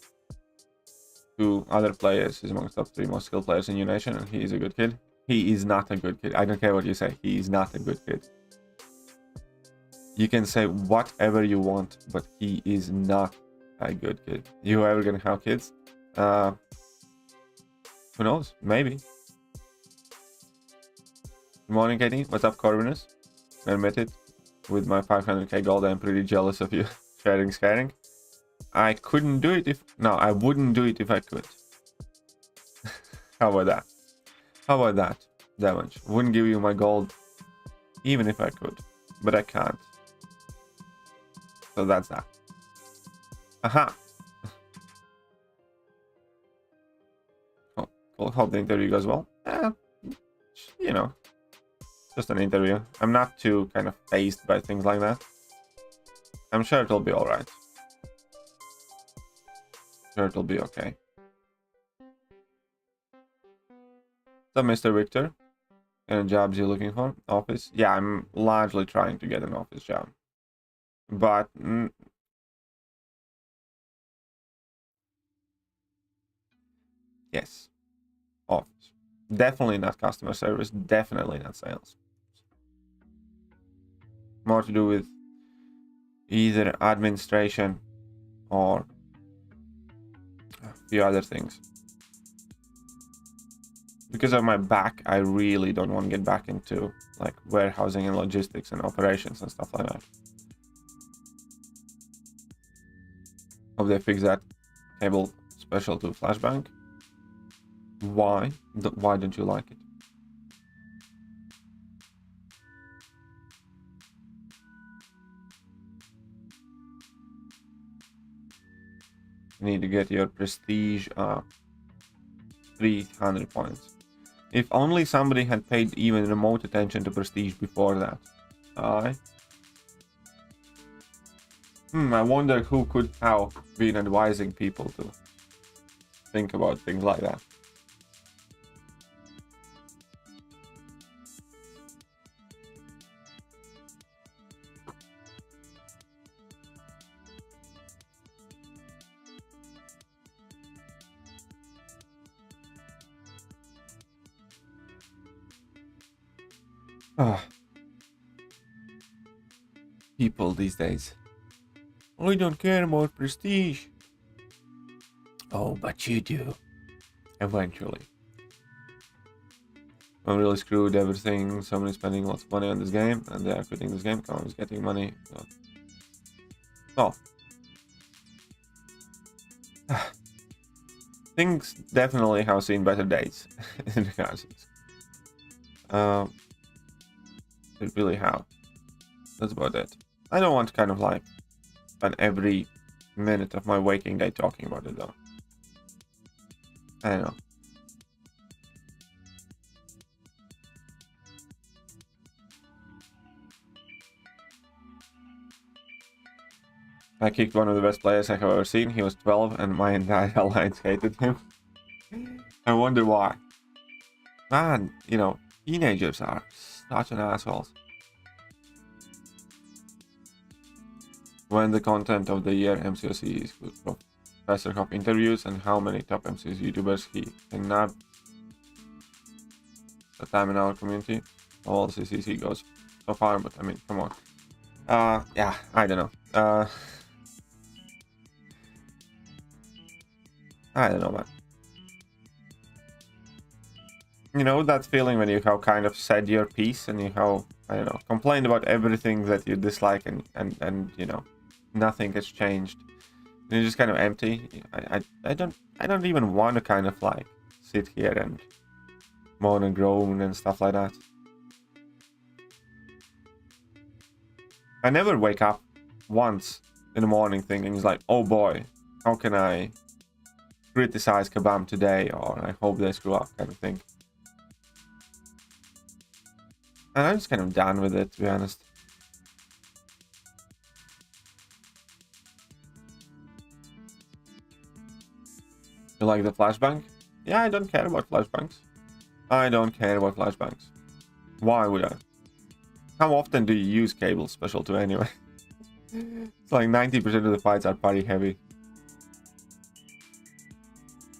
2 other players. He's amongst the top 3 most skilled players in Unation, and he is a good kid. He is not a good kid. I don't care what you say. He is not a good kid. You can say whatever you want, but he is not a good kid. You ever gonna have kids? Who knows? Maybe. Good morning, Katie. What's up, Corvinus? I admit it. With my 500k gold, I'm pretty jealous of you. Sharing, scaring. I couldn't do it if... No, I wouldn't do it if I could. How about that? How about that? Damage. Wouldn't give you my gold even if I could. But I can't. So that's that. Aha! Oh, cool. Hope the interview goes well. You know. Just an interview. I'm not too kind of fazed by things like that. I'm sure it'll be alright. Sure it'll be okay. So, Mr. Victor, any jobs you're looking for? Office? Yeah, I'm largely trying to get an office job. But... yes. Office. Definitely not customer service. Definitely not sales. More to do with either administration or a few other things. Because of my back, I really don't want to get back into like warehousing and logistics and operations and stuff like that. Hope they fix that cable special to flashbang. Why? Why don't you like it? You need to get your prestige up. 300 points. If only somebody had paid even remote attention to prestige before that. I wonder who could have been advising people to think about things like that. People these days. I don't care about prestige. Oh, but you do. Eventually. I'm really screwed everything. Somebody's spending lots of money on this game and they are quitting this game. Com's getting money. So. Things definitely have seen better days in regards to this. They really have. That's about it. I don't want to kind of like spend every minute of my waking day talking about it though. I don't know. I kicked one of the best players I have ever seen. He was 12 and my entire alliance hated him. I wonder why. Man, you know, teenagers are such an assholes. When the content of the year MCOC is good. Professor Hop interviews and how many top MCOC YouTubers he kidnapped. The time in our community. All CCC goes so far, but I mean, come on. Yeah, I don't know. I don't know, man. You know that feeling when you have kind of said your piece and you have, I don't know, complained about everything that you dislike and you know, nothing has changed. And you're just kind of empty. I don't even want to kind of like sit here and moan and groan and stuff like that. I never wake up once in the morning thinking it's like, oh boy, how can I criticize Kabam today, or I hope they screw up kind of thing. And I'm just kind of done with it, to be honest. You like the flashbang? Yeah, I don't care about flashbangs. I don't care about flashbangs. Why would I? How often do you use cable special 2 anyway? It's like 90% of the fights are party heavy.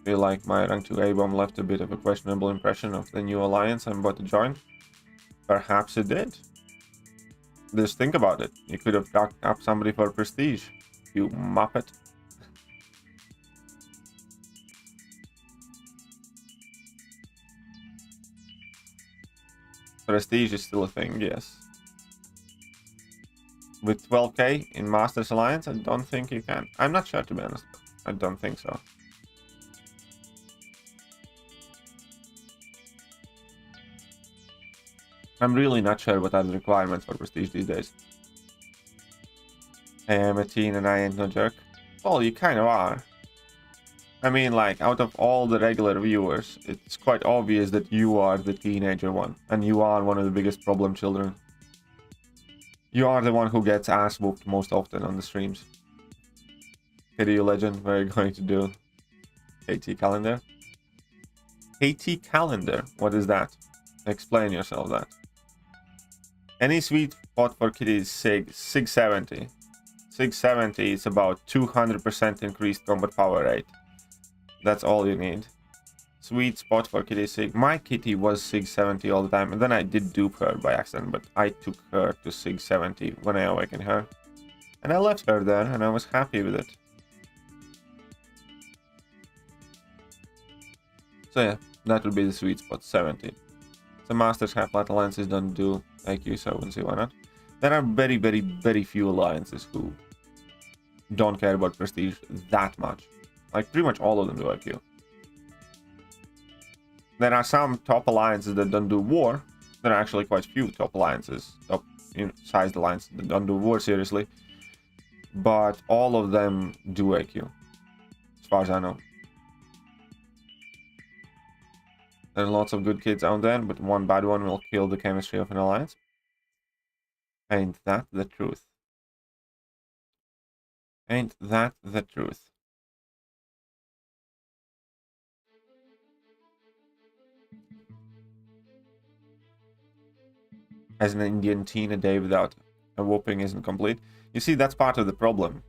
Feel like my rank 2 A-bomb left a bit of a questionable impression of the new alliance I'm about to join. Perhaps it did. Just think about it. You could have knocked up somebody for prestige, you muppet. Prestige is still a thing, yes. With 12k in Masters Alliance, I don't think you can. I'm not sure, to be honest. I don't think so. I'm really not sure what are the requirements for prestige these days. I am a teen and I ain't no jerk. Well, you kind of are. I mean, like, out of all the regular viewers, it's quite obvious that you are the teenager one. And you are one of the biggest problem children. You are the one who gets ass whooped most often on the streams. Thekiryu legend, what are you going to do? KT calendar? KT calendar? What is that? Explain yourself that. Any sweet spot for kitty is 670. 670 is about 200% increased combat power rate. That's all you need. Sweet spot for kitty sig. My kitty was 670 all the time, and then I did dupe her by accident, but I took her to 670 when I awakened her. And I left her there, and I was happy with it. So yeah, that would be the sweet spot, 70. The Masters half-light alliances don't do IQ, so I wouldn't see why not. There are very, very, very few alliances who don't care about prestige that much. Like, pretty much all of them do IQ. There are some top alliances that don't do war. There are actually quite few top alliances, top sized alliances that don't do war seriously. But all of them do IQ, as far as I know. There are lots of good kids out there, but one bad one will kill the chemistry of an alliance. Ain't that the truth? Ain't that the truth? As an Indian teen, a day without a whooping isn't complete. You see, that's part of the problem.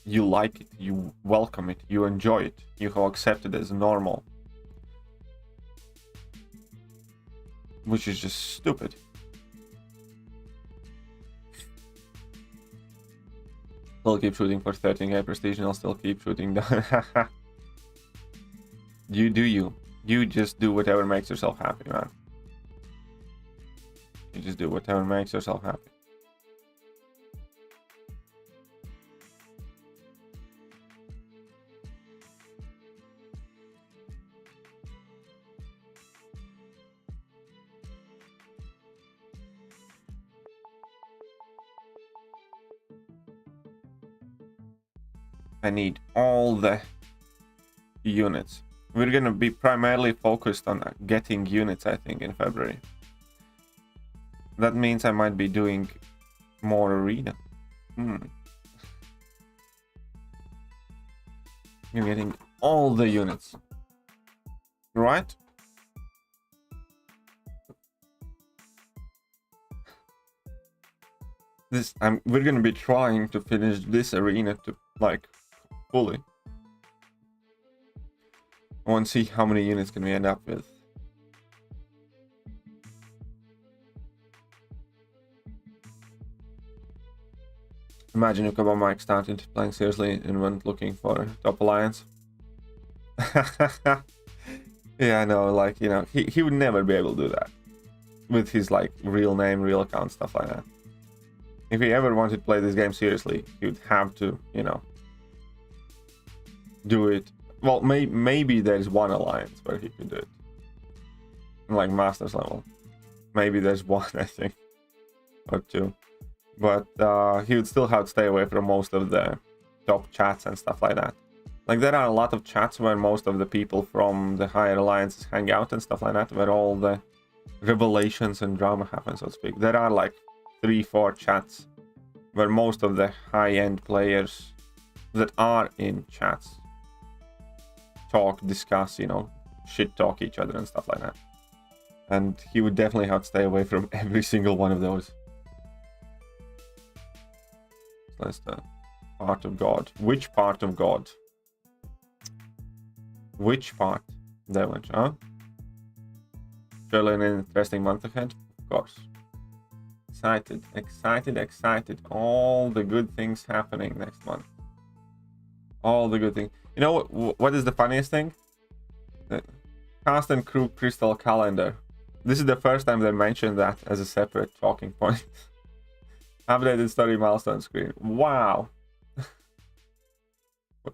You like it, you welcome it, you enjoy it, you have accepted it as normal. Which is just stupid. I'll keep shooting for 13k prestige and I'll still keep shooting down. You do you. You just do whatever makes yourself happy, man. You just do whatever makes yourself happy. I need all the units. We're gonna be primarily focused on getting units, I think, in February. That means I might be doing more arena. I'm getting all the units. Right? We're gonna be trying to finish this arena to like fully. I want to see how many units can we end up with. Imagine if Kabam Mike started playing seriously and went looking for top alliance. Yeah, I know, like, you know, he would never be able to do that with his like real name, real account, stuff like that. If he ever wanted to play this game seriously, he would have to, you know, do it. Well, maybe there's one alliance where he could do it, like Masters level. Maybe there's one, I think, or two. But he would still have to stay away from most of the top chats and stuff like that. Like, there are a lot of chats where most of the people from the higher alliances hang out and stuff like that, where all the revelations and drama happen, so to speak. There are like 3-4 chats where most of the high-end players that are in chats talk, discuss, you know, shit talk each other and stuff like that. And he would definitely have to stay away from every single one of those. So that's the part of God. Which part of God? Which part? Damage, huh? Surely an interesting month ahead? Of course. Excited, excited, excited. All the good things happening next month. All the good things. You know what is the funniest thing? The cast and crew crystal calendar. This is the first time they mentioned that as a separate talking point. Updated story milestone screen. Wow.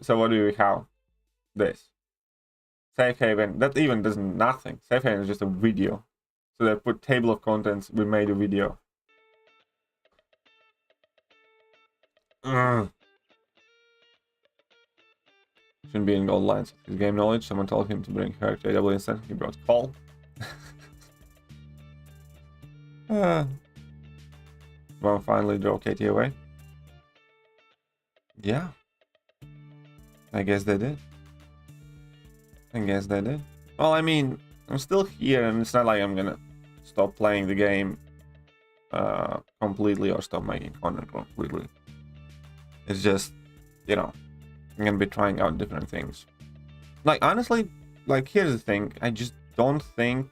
So what do we have? This. Safe haven. That even does nothing. Safe haven is just a video. So they put table of contents. We made a video. Shouldn't be in gold lines with his game knowledge. Someone told him to bring her to AW instead. He brought Call. Well, finally draw KT away. Yeah. I guess they did. I guess they did. Well, I mean, I'm still here, and it's not like I'm gonna stop playing the game completely or stop making content completely. It's just, you know, I'm gonna be trying out different things. Like, honestly, like, here's the thing. I just don't think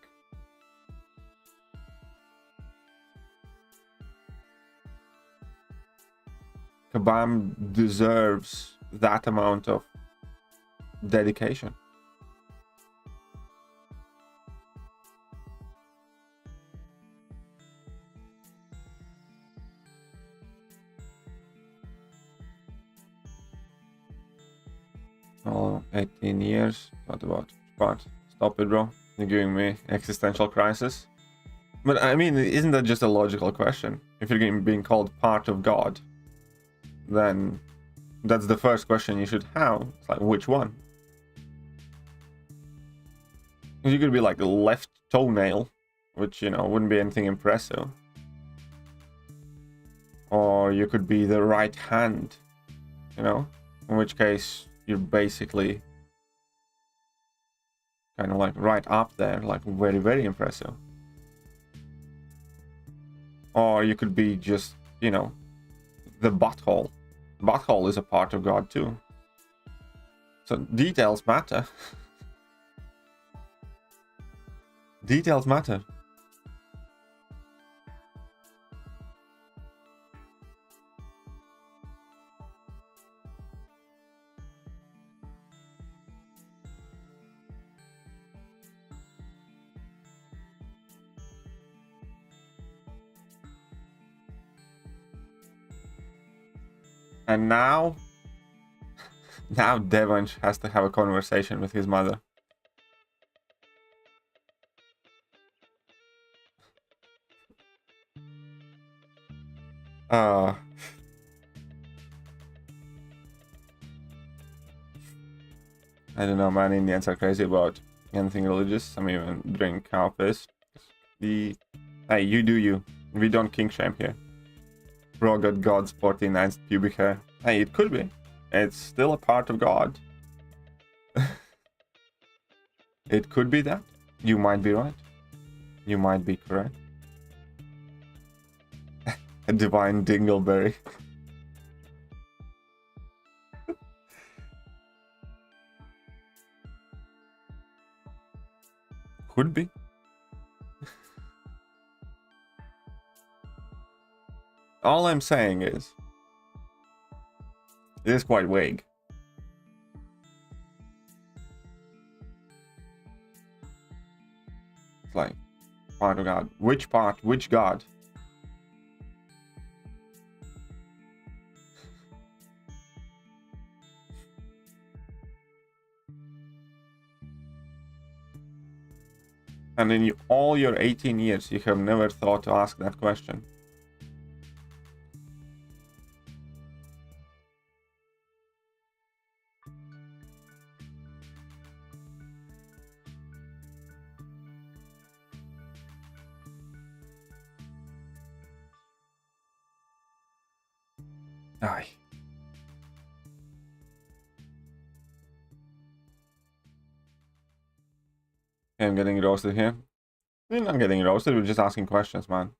Kabam deserves that amount of dedication. Oh, 18 years. What about part? Stop it, bro. You're giving me existential crisis. But I mean, isn't that just a logical question? If you're being called part of God, then that's the first question you should have. It's like, which one? You could be like the left toenail, which, you know, wouldn't be anything impressive. Or you could be the right hand, you know? In which case, you're basically kind of like right up there, like very, very impressive. Or you could be just, you know, the butthole. Butthole is a part of God too. So details matter. Details matter. And now Devansh has to have a conversation with his mother. I don't know, man. Indians are crazy about anything religious. Some even drink cow piss. Hey, you do you. We don't kink shame here. Bro got God's 49th pubic hair. Hey, it could be. It's still a part of God. It could be that. You might be right. You might be correct. A divine dingleberry. Could be. All I'm saying is, it is quite vague. It's like, part of God. Which part? Which God? And in all your 18 years, you have never thought to ask that question. Aye. I'm getting roasted here. We're not getting roasted, we're just asking questions, man.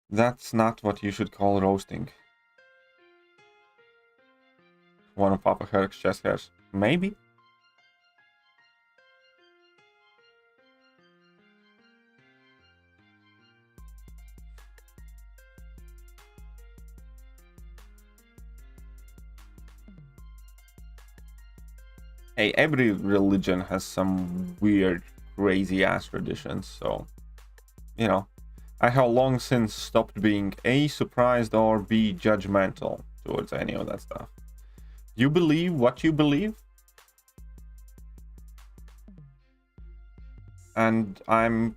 That's not what you should call roasting. One of Papa Herc's chest hairs. Maybe? Hey, every religion has some weird, crazy-ass traditions, so... You know, I have long since stopped being A, surprised, or B, judgmental towards any of that stuff. You believe what you believe? And I'm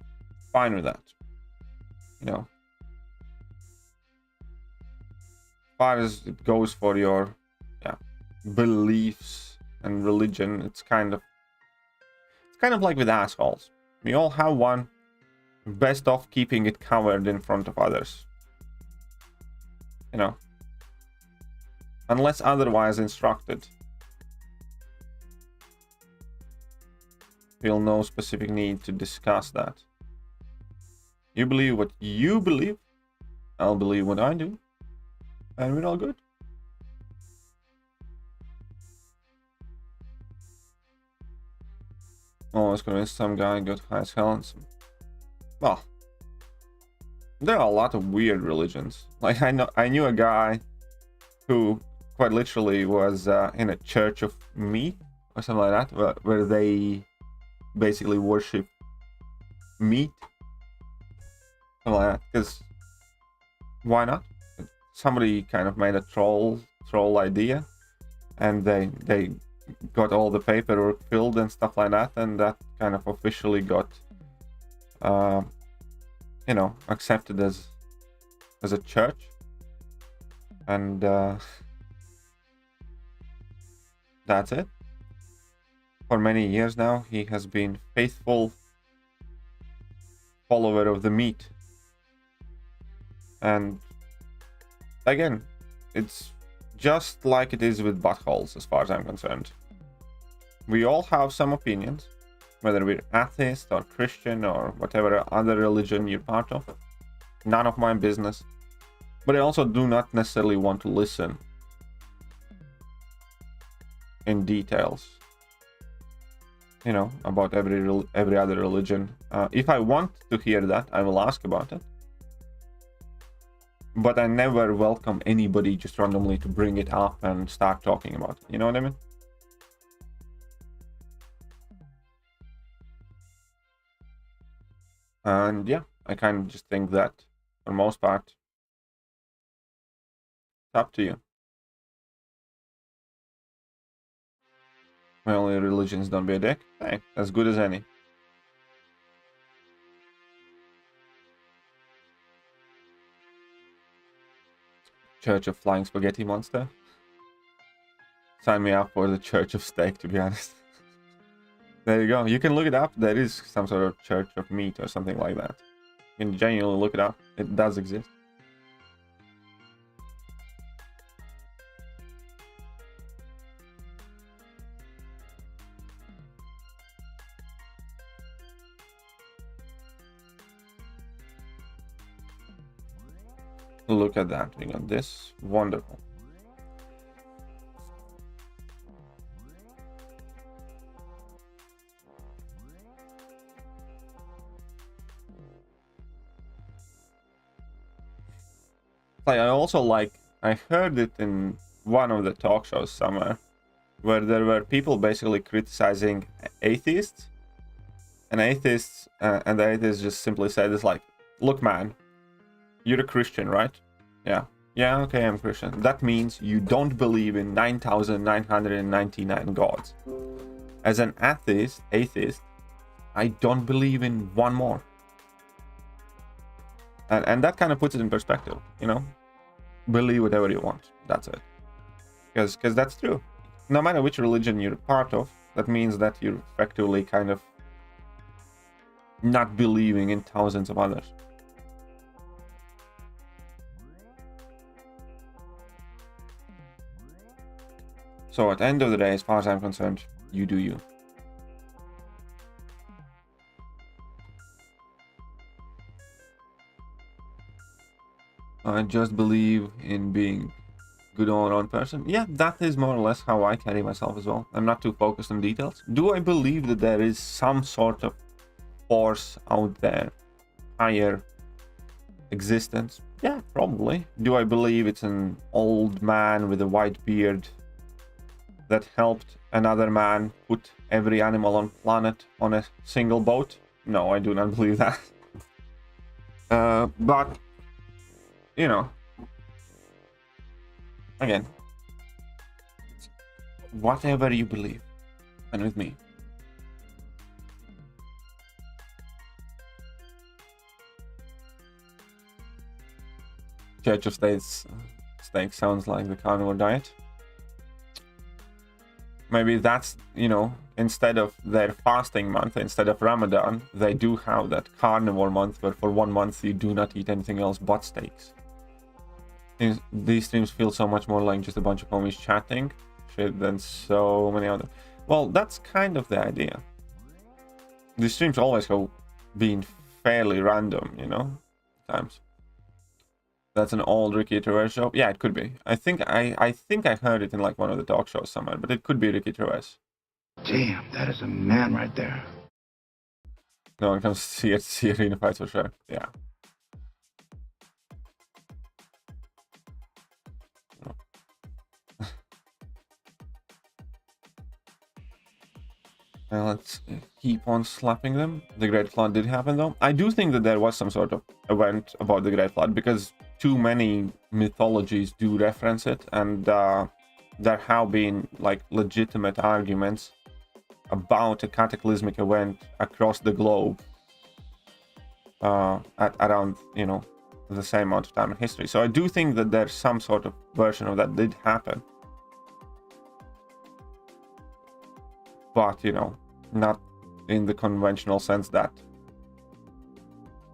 fine with that. You know. As far as it goes for your beliefs and religion, it's kind of like with assholes. We all have one. Best off keeping it covered in front of others. You know. Unless otherwise instructed. Feel no specific need to discuss that. You believe what you believe. I'll believe what I do. And we're all good. Oh, I was convinced some guy got high as hell and some... Well, there are a lot of weird religions. Like I knew a guy who quite literally was in a church of meat or something like that, where they basically worship meat. Something like that, because why not? Somebody kind of made a troll idea, and they got all the paperwork filled and stuff like that, and that kind of officially got you know, accepted as a church. And that's it. For many years now, he has been faithful follower of the meat. And again, it's just like it is with buttholes as far as I'm concerned. We all have some opinions, whether we're atheist or Christian or whatever other religion you're part of. None of my business. But I also do not necessarily want to listen in details, you know, about every other religion. If I want to hear that, I will ask about it. But I never welcome anybody just randomly to bring it up and start talking about it. You know what I mean? And yeah, I kind of just think that, for the most part, it's up to you. My only religions don't be a dick. Hey, as good as any. Church of Flying Spaghetti Monster. sign me up for the Church of Steak, to be honest. There you go. You can look it up. There is some sort of Church of Meat or something like that. You can genuinely look it up. It does exist. Look at that. We got this. Wonderful. Like, I also like, I heard it in one of the talk shows somewhere, where there were people basically criticizing atheists, and the atheists just simply said, it's like, look man, you're a Christian, right? Yeah, okay, I'm Christian. That means you don't believe in 9,999 gods. As an atheist, I don't believe in one more. And that kind of puts it in perspective, you know? Believe whatever you want, that's it. Because that's true. No matter which religion you're part of, that means that you're effectively kind of not believing in thousands of others. So at the end of the day, as far as I'm concerned, you do you. I just believe in being good all around person. Yeah, that is more or less how I carry myself as well. I'm not too focused on details. Do I believe that there is some sort of force out there, higher existence? Yeah, probably. Do I believe it's an old man with a white beard that helped another man put every animal on planet on a single boat? No, I do not believe that. But you know, again, whatever you believe, and with me. Church of Steak sounds like the carnivore diet. Maybe that's, you know, instead of their fasting month, instead of Ramadan, they do have that carnivore month where for 1 month you do not eat anything else but steaks. These streams feel so much more like just a bunch of homies chatting shit than so many other. Well, that's kind of the idea. These streams always go being fairly random, you know, times. That's an old Ricky Gervais show. Yeah, it could be. I think I heard it in like one of the talk shows somewhere, but it could be Ricky Gervais. Damn, that is a man right there. No one comes to see arena fights for sure. Yeah. Let's keep on slapping them. The Great Flood did happen though. I do think that there was some sort of event about the Great Flood because too many mythologies do reference it, and there have been like legitimate arguments about a cataclysmic event across the globe at around, you know, the same amount of time in history. So I do think that there's some sort of version of that did happen. But, you know, not in the conventional sense that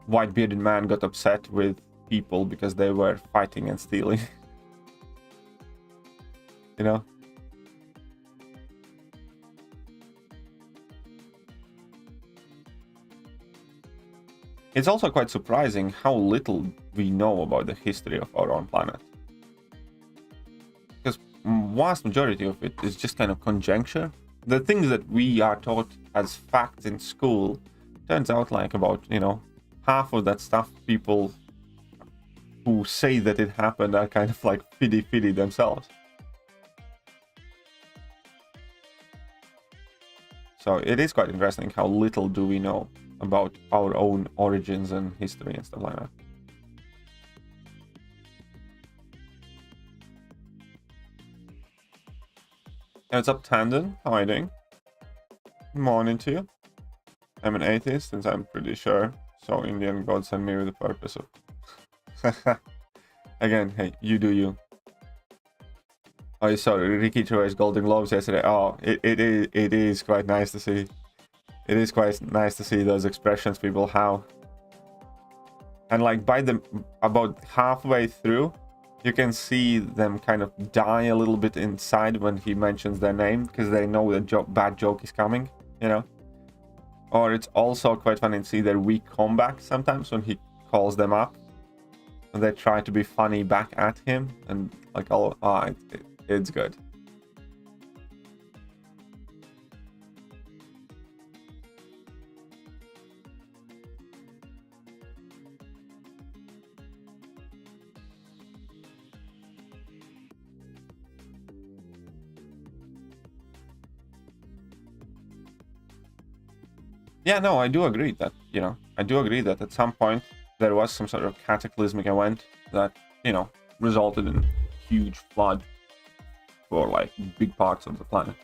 white bearded man got upset with people because they were fighting and stealing. You know? It's also quite surprising how little we know about the history of our own planet. Because vast majority of it is just kind of conjecture. The things that we are taught as facts in school, turns out like about, you know, half of that stuff people who say that it happened are kind of like fiddy themselves. So it is quite interesting how little do we know about our own origins and history and stuff like that. Hey, what's up, Tandon? How are you doing? Morning to you. I'm an atheist, since I'm pretty sure. So Indian God sent me with the purpose of... Again, hey, you do you. I saw Ricky Gervais Golden Globes yesterday. Oh, it is quite nice to see. It is quite nice to see those expressions people have. And like by the about halfway through, you can see them kind of die a little bit inside when he mentions their name, because they know the bad joke is coming, you know. Or it's also quite funny to see their weak comeback sometimes when he calls them up, and they try to be funny back at him, and like it's good. Yeah, no, I do agree that, you know, I do agree that at some point there was some sort of cataclysmic event that, you know, resulted in huge flood for like big parts of the planet.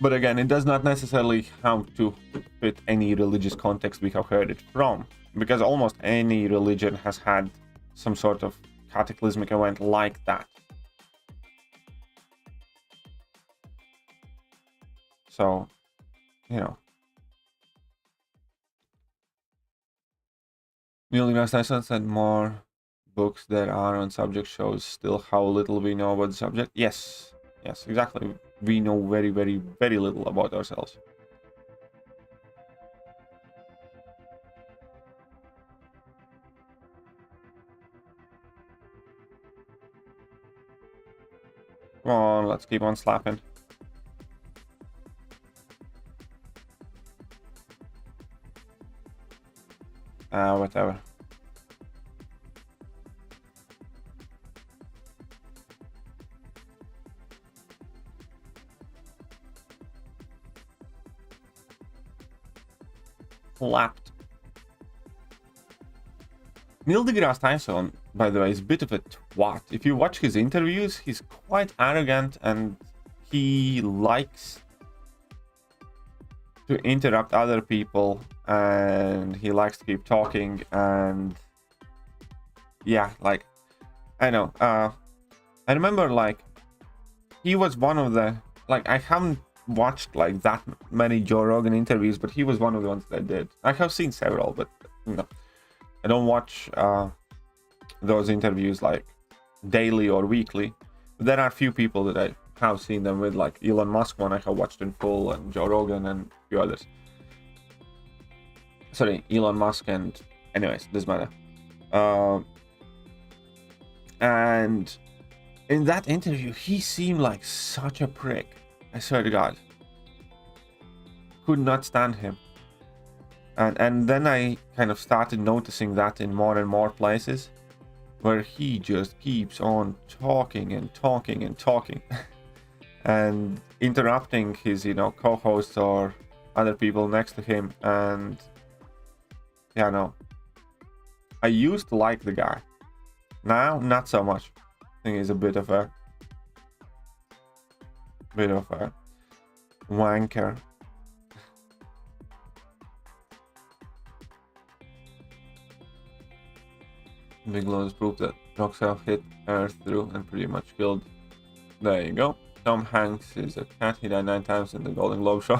But again, it does not necessarily have to fit any religious context we have heard it from, because almost any religion has had some sort of cataclysmic event like that. So, you know. Neil deGrasse Tyson said more books there are on subject shows still how little we know about the subject. Yes, yes, exactly. We know very, very, very little about ourselves. Come on, let's keep on slapping. Whatever. Slapped. Neil deGrasse Tyson, by the way, is a bit of a twat. If you watch his interviews, he's quite arrogant and he likes to interrupt other people, and he likes to keep talking, and yeah, like, I know, I remember, like, he was one of the, like, I haven't watched like that many Joe Rogan interviews, but he was one of the ones that I did. I have seen several, but you know, I don't watch those interviews like daily or weekly. But there are a few people that I have seen them with, like Elon Musk one I have watched in full, and Joe Rogan and a few others. Sorry, Elon Musk and anyways, doesn't matter. And in that interview, he seemed like such a prick. I swear to God. Could not stand him. And then I kind of started noticing that in more and more places, where he just keeps on talking and talking and talking. And interrupting his, you know, co-hosts or other people next to him. And yeah, no, I used to like the guy. Now, not so much. I think he's a bit of a wanker. Big loads proof that rocks have hit Earth through and pretty much killed. There you go. Tom Hanks is a cat. He died 9 times in the Golden Globe show.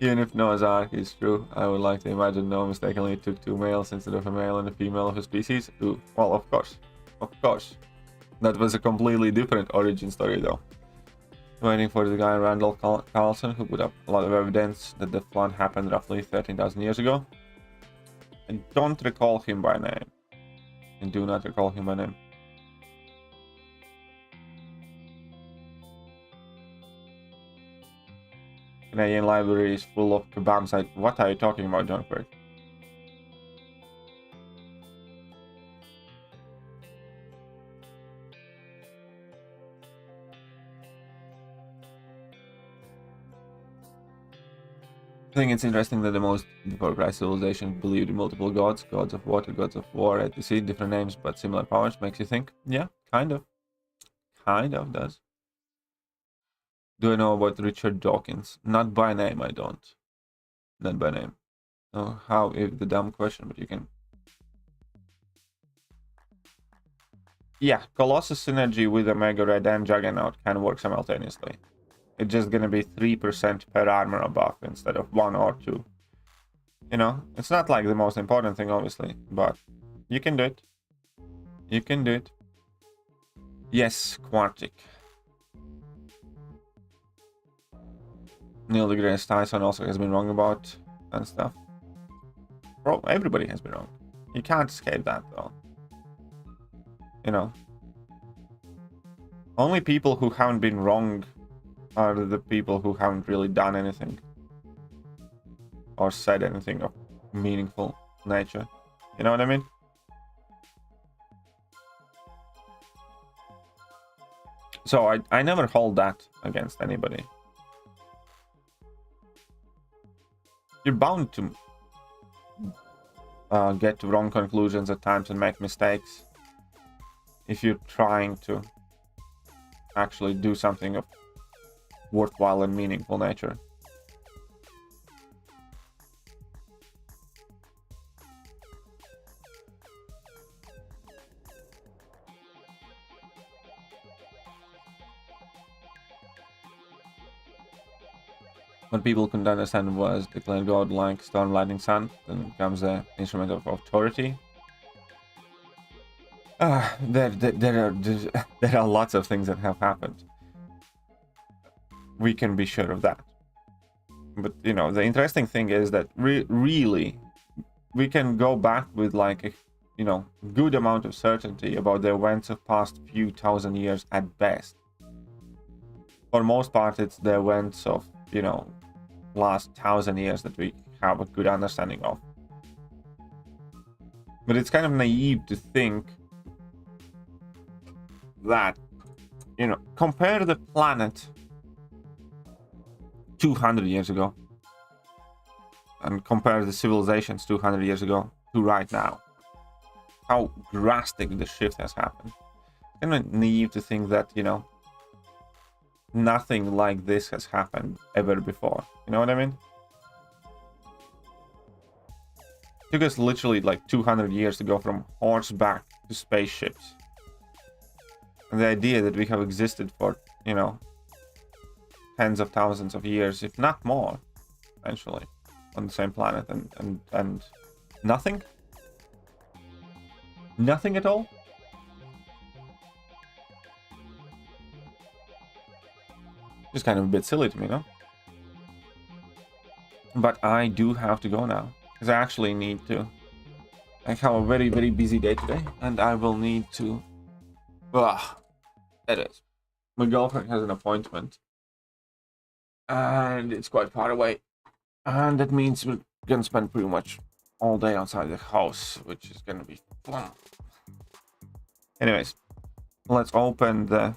Even if Noah's Ark is true, I would like to imagine Noah mistakenly took 2 males instead of a male and a female of a species. Ooh, well, of course. Of course. That was a completely different origin story, though. Waiting for the guy Randall Carlson, who put up a lot of evidence that the flood happened roughly 13,000 years ago. I don't recall him by name. I do not recall him by name. Canadian library is full of Kabam sites. What are you talking about, John Craig? I think it's interesting that the most before Christ civilization believed in multiple gods, gods of water, gods of war, etc. Different names but similar powers. Makes you think. Yeah, kind of. Kind of does. Do I know about Richard Dawkins? Not by name, I don't. Not by name. Oh, how is the dumb question, but you can. yeah, Colossus synergy with Omega Red and Juggernaut can work simultaneously. It's just gonna be 3% per armor buff instead of 1 or 2. You know, it's not like the most important thing, obviously, but you can do it. You can do it. Yes, Quartic. Neil deGrasse Tyson also has been wrong about and stuff. Bro, everybody has been wrong. You can't escape that, though. You know. Only people who haven't been wrong are the people who haven't really done anything. Or said anything of meaningful nature. You know what I mean? So I never hold that against anybody. You're bound to get to wrong conclusions at times and make mistakes if you're trying to actually do something of worthwhile and meaningful nature. What people couldn't understand was declared God like Storm Lightning Sun, then comes the instrument of authority. There are lots of things that have happened. We can be sure of that. But, you know, the interesting thing is that really, we can go back with like a, you know, good amount of certainty about the events of past few thousand years at best. For most part, it's the events of, you know, last 1,000 years that we have a good understanding of. But it's kind of naive to think that, you know, compare the planet 200 years ago and compare the civilizations 200 years ago to right now. How drastic the shift has happened. It's kind of naive to think that, you know, nothing like this has happened ever before. You know what I mean? It took us literally like 200 years to go from horseback to spaceships. And the idea that we have existed for, you know, tens of thousands of years, if not more, eventually, on the same planet, and nothing? Nothing at all? Just kind of a bit silly to me, no? But I do have to go now, because I actually need to. I have a very, very busy day today, and I will need to. It is. My girlfriend has an appointment, and it's quite far away, and that means we're gonna spend pretty much all day outside the house, which is gonna be fun. Anyways, let's open the.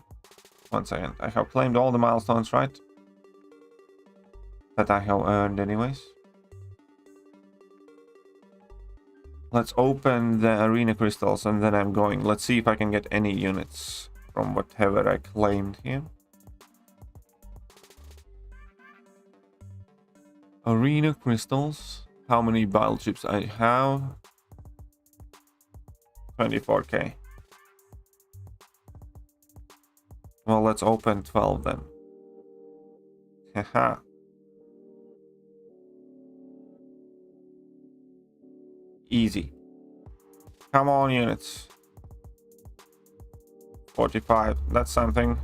1 second. I have claimed all the milestones, right? That I have earned anyways. Let's open the arena crystals and then I'm going. Let's see if I can get any units from whatever I claimed here. Arena crystals. How many battle chips I have? 24k. Well, let's open 12 then. Haha. Easy. Come on, units. 45. That's something.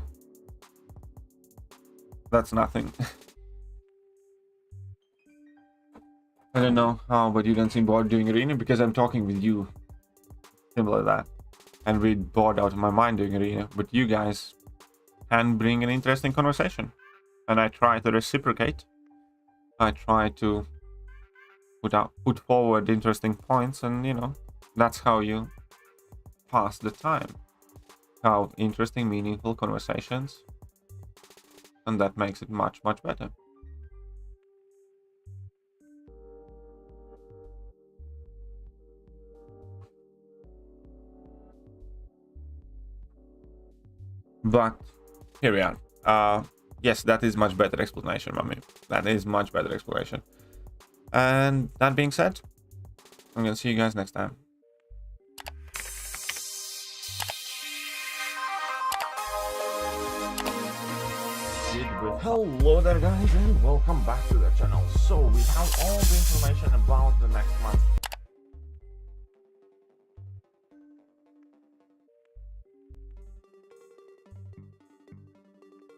That's nothing. I don't know how, but you don't seem bored doing arena because I'm talking with you. Similar to that. And we're bored out of my mind doing arena, but you guys can bring an interesting conversation. And I try to reciprocate. I try to put forward interesting points, and you know, that's how you pass the time. Have interesting, meaningful conversations. And that makes it much, much better. But here we are. Yes, that is much better explanation, mommy. That is much better explanation. And that being said, I'm gonna see you guys next time. proceed with. Hello there guys and welcome back to the channel. So we have all the information